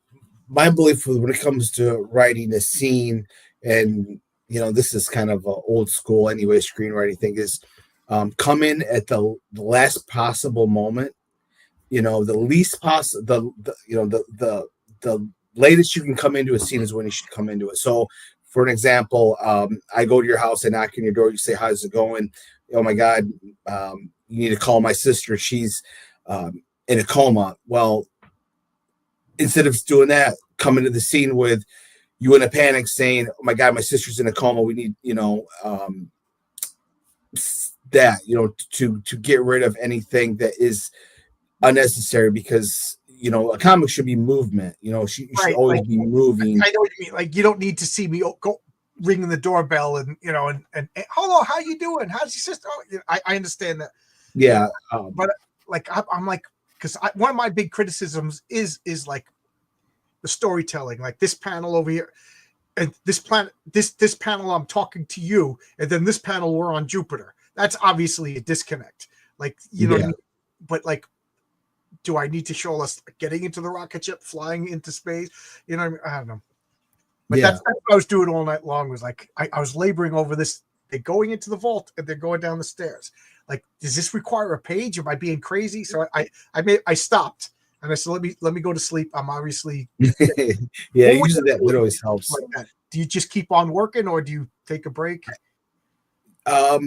my belief when it comes to writing a scene, and this is kind of an old school anyway screenwriting thing, is come in at the last possible moment. The least possible, the latest you can come into a scene is when you should come into it. So, for an example, I go to your house, I knock on your door, you say, "How's it going?" "Oh my God, you need to call my sister. She's in a coma." Well, instead of doing that, come into the scene with you in a panic, saying, "Oh my God, my sister's in a coma. We need, to get rid of anything that is unnecessary," because a comic should be movement. You should Right, always like, be moving. I know what you mean. Like, you don't need to see me go ringing the doorbell and hello, how you doing? How's your sister? Oh, I understand that. Yeah. But like I'm like, because one of my big criticisms is like the storytelling. Like this panel over here, and this panel I'm talking to you, and then this panel we're on Jupiter. That's obviously a disconnect. Like what I mean? But like, do I need to show us getting into the rocket ship, flying into space? What I mean? I don't know. But that's what I was doing all night long. Was like I was laboring over this. They're going into the vault and they're going down the stairs. Like, does this require a page? Am I being crazy? So I stopped and I said, let me go to sleep. I'm obviously Usually that always helps. Like that. Do you just keep on working or do you take a break? I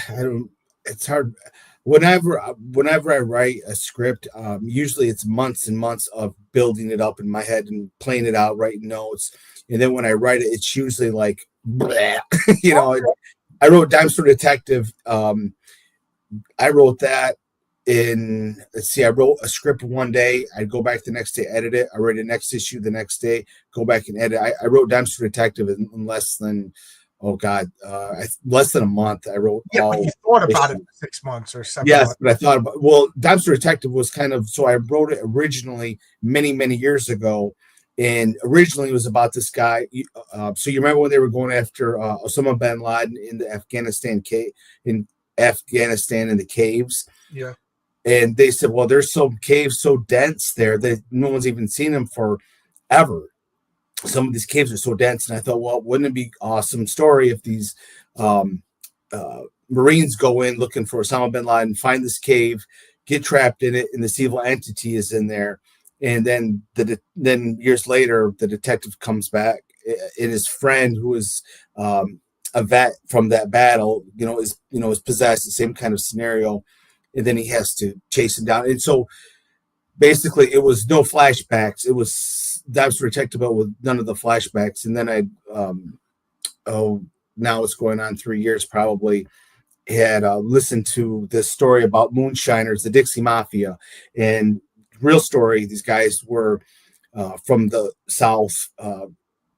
don't. It's hard. Whenever I write a script, usually it's months and months of building it up in my head and playing it out, writing notes, and then when I write it, it's usually like, bleh. I wrote Dime Store Detective. I wrote that I wrote a script one day. I'd go back the next day, edit it. I write the next issue the next day, go back and edit. I wrote Dime Store Detective in less than. Oh God, less than a month. I wrote. Yeah, but you thought about it for 6 months or 7 Yes, months. but I thought about. Well, Dime Store Detective was kind of. So I wrote it originally many years ago, and originally it was about this guy. So you remember when they were going after Osama bin Laden in the Afghanistan in the caves? Yeah. And they said, well, there's some caves so dense there that no one's even seen them forever. Some of these caves are so dense, and I thought, well, wouldn't it be awesome story if these Marines go in looking for Osama bin Laden, find this cave, get trapped in it, and this evil entity is in there, and then then years later, the detective comes back, and his friend, who is a vet from that battle, is possessed, the same kind of scenario, and then he has to chase him down, and so basically it was no flashbacks. It was Dime Store Detective with none of the flashbacks. And then now it's going on 3 years probably, had listened to this story about moonshiners, the Dixie Mafia. And real story, these guys were from the South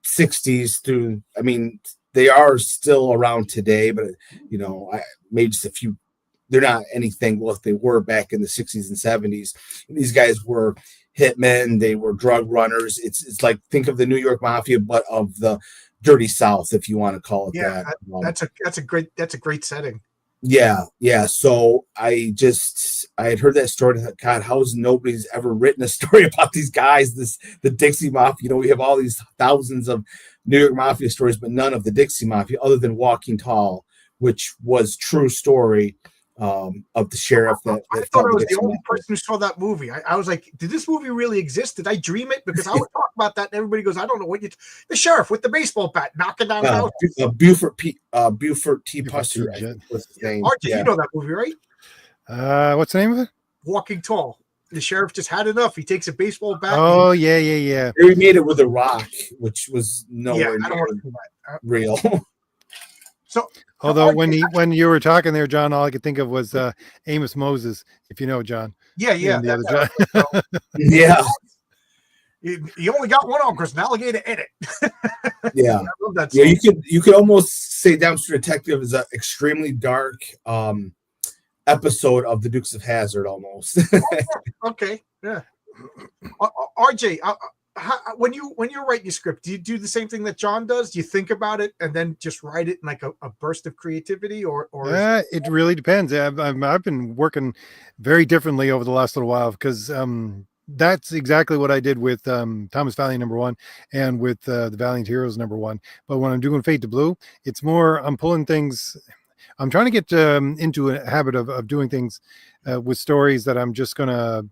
60s through, they are still around today, but, I made just a few. They're not anything what they were back in the 60s and 70s. These guys were hitmen. They were drug runners. It's like, think of the New York Mafia, but of the dirty South, if you want to call it that. That's a great setting. Yeah. So I had heard that story. And I thought, God, how has nobody's ever written a story about these guys? The Dixie Mafia. We have all these thousands of New York Mafia stories, but none of the Dixie Mafia, other than Walking Tall, which was true story. Of the sheriff that I thought I was the only person who saw that movie. I was like, did this movie really exist? Did I dream it? Because I would talk about that and everybody goes, I don't know what the sheriff with the baseball bat knocking down houses. Buford T. Pusser was his name. RJ, you know that movie, right? What's the name of it? Walking Tall. The sheriff just had enough. He takes a baseball bat. Oh, yeah. He made it with a rock, which was nowhere near real. So, although when you were talking there, John, all I could think of was Amos Moses, if you know John. Yeah. The other John. Yeah. You only got one on because an alligator ate it. Yeah. I love that song. Yeah, you could almost say Dime Store Detective is an extremely dark episode of the Dukes of Hazzard almost. Okay. Yeah. RJ, when you're writing your script, do you do the same thing that John does? Do you think about it and then just write it in like a burst of creativity, or it really depends. I've been working very differently over the last little while because that's exactly what I did with Thomas Valiant #1 and with the Valiant Heroes #1. But when I'm doing Fade to Blue, it's more I'm pulling things. I'm trying to get into a habit of doing things with stories that I'm just gonna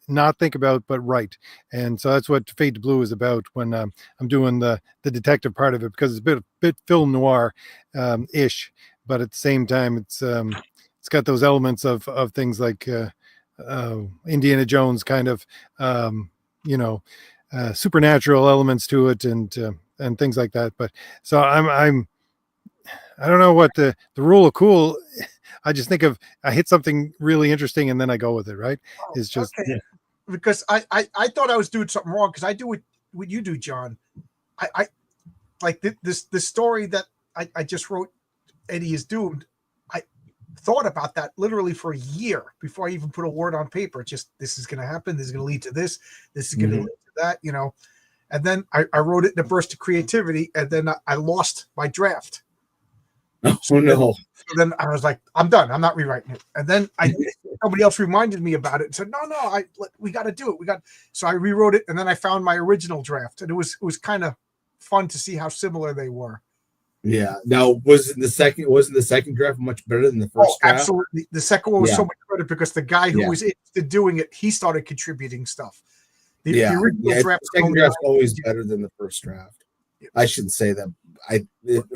not think about but write, and so that's what Fade to Blue is about when I'm doing the detective part of it, because it's a bit film noir ish, but at the same time it's got those elements of things like Indiana Jones kind of supernatural elements to it, and things like that. But so I don't know what the rule of cool. I just think I hit something really interesting and then I go with it, right? It's just okay. because I thought I was doing something wrong because I do what you do, John. I like this story that I just wrote, Eddie is Doomed. I thought about that literally for a year before I even put a word on paper. Just this is going to happen. This is going to lead to this. This is going to lead to that. You know, and then I wrote it in a burst of creativity, and then I lost my draft. Oh no! So then I was like, I'm done. I'm not rewriting it. And then somebody else reminded me about it and said, no, we got to do it. So I rewrote it, and then I found my original draft, and it was kind of fun to see how similar they were. Yeah. Now, wasn't the second draft much better than the first draft? Absolutely. The second one was so much better because the guy who was interested doing it, he started contributing stuff. The original draft, the second draft's always better than the first draft. I shouldn't say that.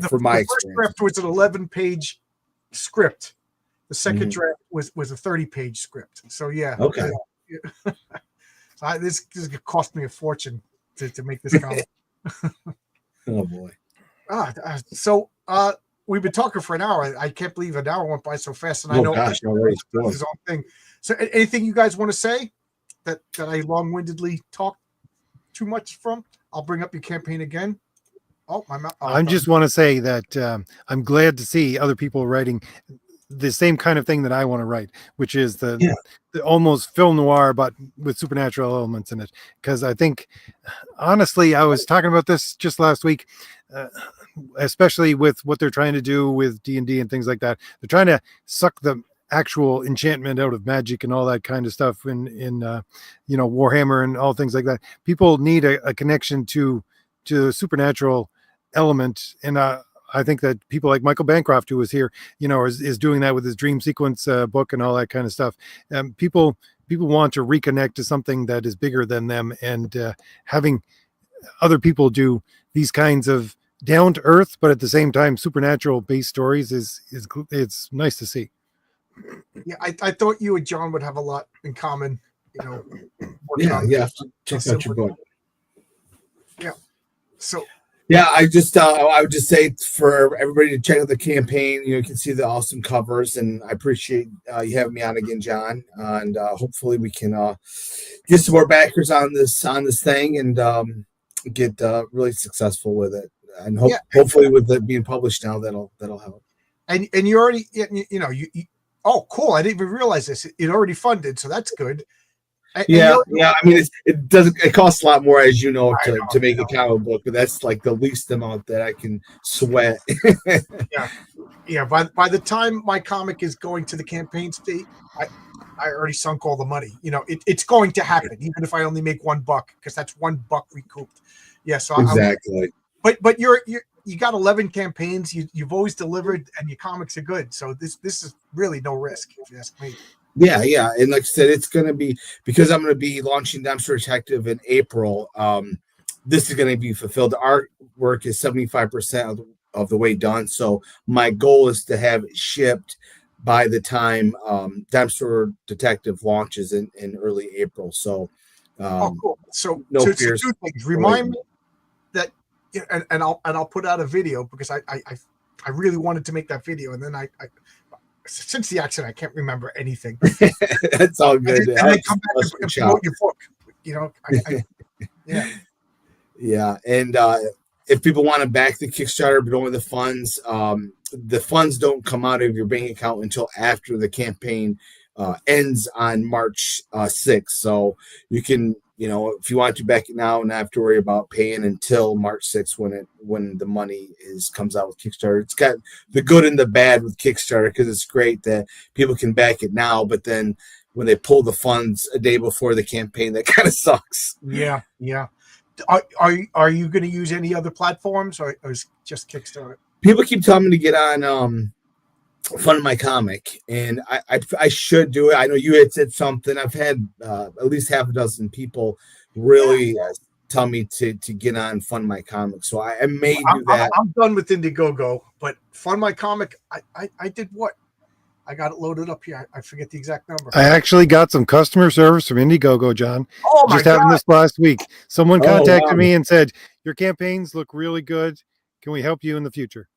For my experience, first draft was an 11-page script. The second draft was a 30-page script. So yeah. Okay. So this cost me a fortune to make this comic. Oh boy. So we've been talking for an hour. I can't believe an hour went by so fast, and I know already his own thing. So anything you guys want to say that I long-windedly talked too much from? I'll bring up your campaign again. Oh, my mouth. I just want to say that I'm glad to see other people writing the same kind of thing that I want to write, which is the almost film noir, but with supernatural elements in it. Because I think, honestly, I was talking about this just last week, especially with what they're trying to do with D&D and things like that. They're trying to suck the actual enchantment out of magic and all that kind of stuff in Warhammer and all things like that. People need a connection to supernatural element, and I think that people like Michael Bancroft, who was here, is doing that with his dream sequence book and all that kind of stuff. People want to reconnect to something that is bigger than them, and having other people do these kinds of down to earth, but at the same time supernatural based stories is it's nice to see. Yeah, I thought you and John would have a lot in common. Check out your book. Yeah. So. Yeah, I would just say for everybody to check out the campaign. You can see the awesome covers, and I appreciate you having me on again, John. And hopefully we can get some more backers on this thing and get really successful with it. And hopefully with it being published now, that'll help. And you already oh cool! I didn't even realize this. It already funded, so that's good. I mean, it costs a lot more, as you know, to make a comic book, but that's like the least amount that I can sweat. Yeah. By the time my comic is going to the campaign state, I already sunk all the money. It's going to happen, even if I only make $1, because that's $1 recouped. Yeah. So exactly. But you got 11 campaigns. You've always delivered, and your comics are good. So this is really no risk, if you ask me. Yeah. And like I said, it's going to be, because I'm going to be launching Dumpster Detective in April. This is going to be fulfilled. The artwork is 75% of the way done. So my goal is to have it shipped by the time Dumpster Detective launches in early April. So, cool. So, no fears. Two things. Remind me that, and I'll put out a video, because I really wanted to make that video, and then I since the accident, I can't remember anything. That's all good. And then come back and promote your book. Yeah. And if people want to back the Kickstarter but only the funds don't come out of your bank account until after the campaign ends on March 6th. So you can, if you want to back it now and not have to worry about paying until March 6th when the money comes out with Kickstarter. It's got the good and the bad with Kickstarter, because it's great that people can back it now, but then when they pull the funds a day before the campaign, that kind of sucks. Yeah. Are you going to use any other platforms, or is it just Kickstarter? People keep telling me to get on Fund My Comic, and I should do it. I know you had said something. I've had at least half a dozen people really tell me to get on Fund My Comic, so I may do that. I'm done with Indiegogo, but Fund My Comic, I did what? I got it loaded up here. I forget the exact number. I actually got some customer service from Indiegogo, John. Oh my God. Having this last week. Someone contacted me and said, your campaigns look really good. Can we help you in the future?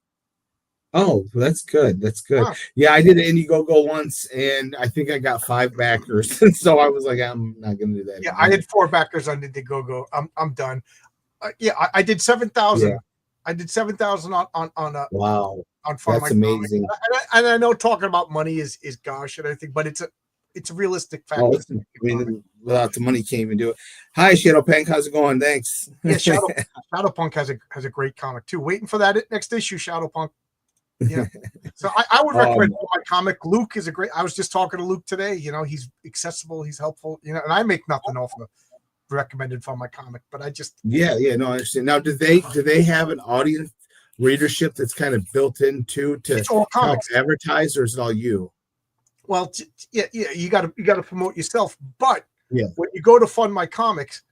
Oh, that's good. That's good. Wow. Yeah, I did an Indiegogo once, and I think I got 5 backers. So I was like, I'm not going to do that. Yeah, I again. had 4 backers on Indiegogo. I'm done. Yeah, I did Yeah. 7,000. I did 7,000 Wow, on Fund My that's amazing. Comic. And I know talking about money is gosh and everything, but it's a realistic fact. Oh, listen, I mean, without the money, you can't even do it. Hi, Shadow Pink. How's it going? Thanks. Yeah, Shadowpunk has a great comic too. Waiting for that next issue, Shadowpunk. Yeah. So I would recommend my comic. Luke is a great. I was just talking to Luke today. You know, he's accessible, he's helpful. You know, and I make nothing off of recommended for my comic, but I just Yeah, no, I understand. Now, do they have an audience readership that's kind of built into to it's all help comics. advertise, or is it all you? Well, yeah, you got to promote yourself. But Yeah. when you go to Fund My Comics,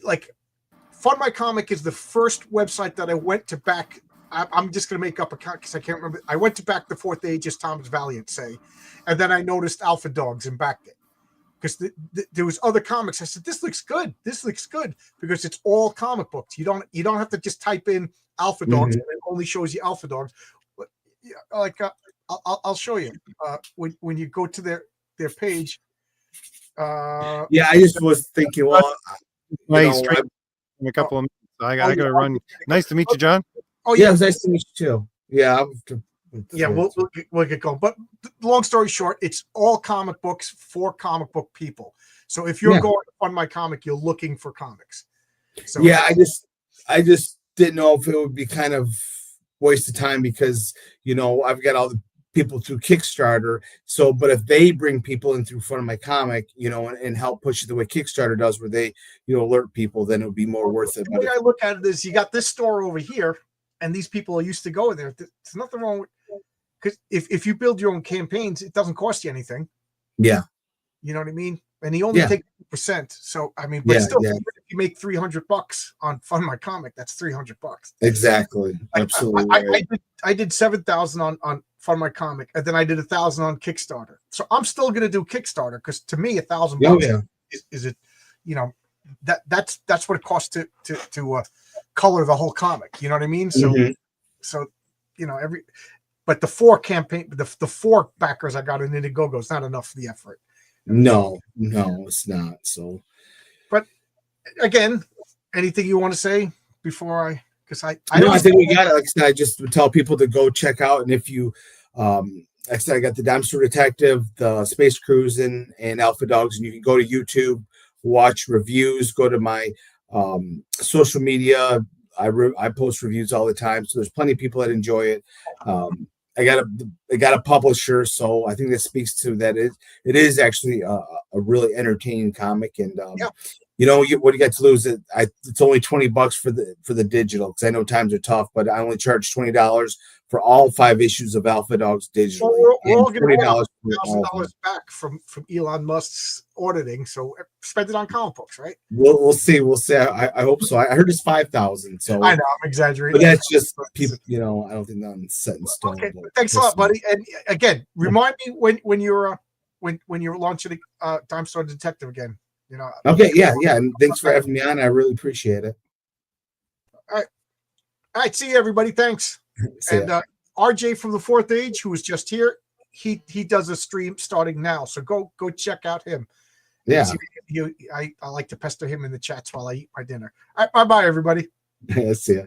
like Fund My Comic is the first website that I went to back. I'm just going to make up a count because I can't remember. I went to back the Fourth Age, as Thomas Valiant say, and then I noticed Alpha Dogs and backed it because there was other comics. I said, this looks good. This looks good because it's all comic books. You don't have to just type in Alpha Dogs and it only shows you Alpha Dogs. But, like I'll show you when you go to their page. Yeah, I just was thinking, well, Nice. In a couple of minutes. I got to run. Nice to meet you, John. Oh yeah, it was nice to meet you too. Yeah, we'll get going. But long story short, it's all comic books for comic book people. So if you're going to Fund My Comic, you're looking for comics. So yeah, I just didn't know if it would be kind of waste of time because I've got all the people through Kickstarter. So, but if they bring people in through Fund My Comic, and help push it the way Kickstarter does, where they alert people, then it would be more worth it. The way I look at it is, you got this store over here, and these people are used to going there. There's nothing wrong with, because if you build your own campaigns, it doesn't cost you anything. Yeah, you know what I mean. And he only takes 2%. So I mean, but still, if you make $300 on Fund My Comic, that's $300. Exactly, absolutely. I did 7,000 on Fund My Comic, and then I did 1,000 on Kickstarter. So I'm still going to do Kickstarter because to me, $1,000 is it. That's what it costs to color the whole comic. You know what I mean? So so but the 4 campaign, the 4 backers I got in Indiegogo is not enough for the effort. No, it's not. So, but again, anything you want to say before I? Because I think we got it. Like I said, I just would tell people to go check out, and if you, like I said, I got the Dumpster Detective, the Space Cruising, and Alpha Dogs, and you can go to YouTube, watch reviews, go to my social media. I post reviews all the time, so there's plenty of people that enjoy it. I got a publisher, so I think that speaks to that. It is actually a really entertaining comic, and what you got to lose? It's only $20 for the digital, because I know times are tough, but I only charge $20 for all 5 issues of Alpha Dogs digitally. We're all getting $1,000 back from Elon Musk's auditing, so spend it on comic books, right? We'll see. I hope so. I heard it's 5,000. So I know I'm exaggerating, but that's just people. I don't think that's set in stone. Okay, thanks a lot, buddy. And again, remind me when you're launching Dime Store Detective again. Okay, yeah, and thanks for having me on. I really appreciate it. All right. See you, everybody. Thanks. And RJ from the Fourth Age, who was just here, he does a stream starting now. So go check out him. Yeah. I like to pester him in the chats while I eat my dinner. All right, bye, everybody. See ya.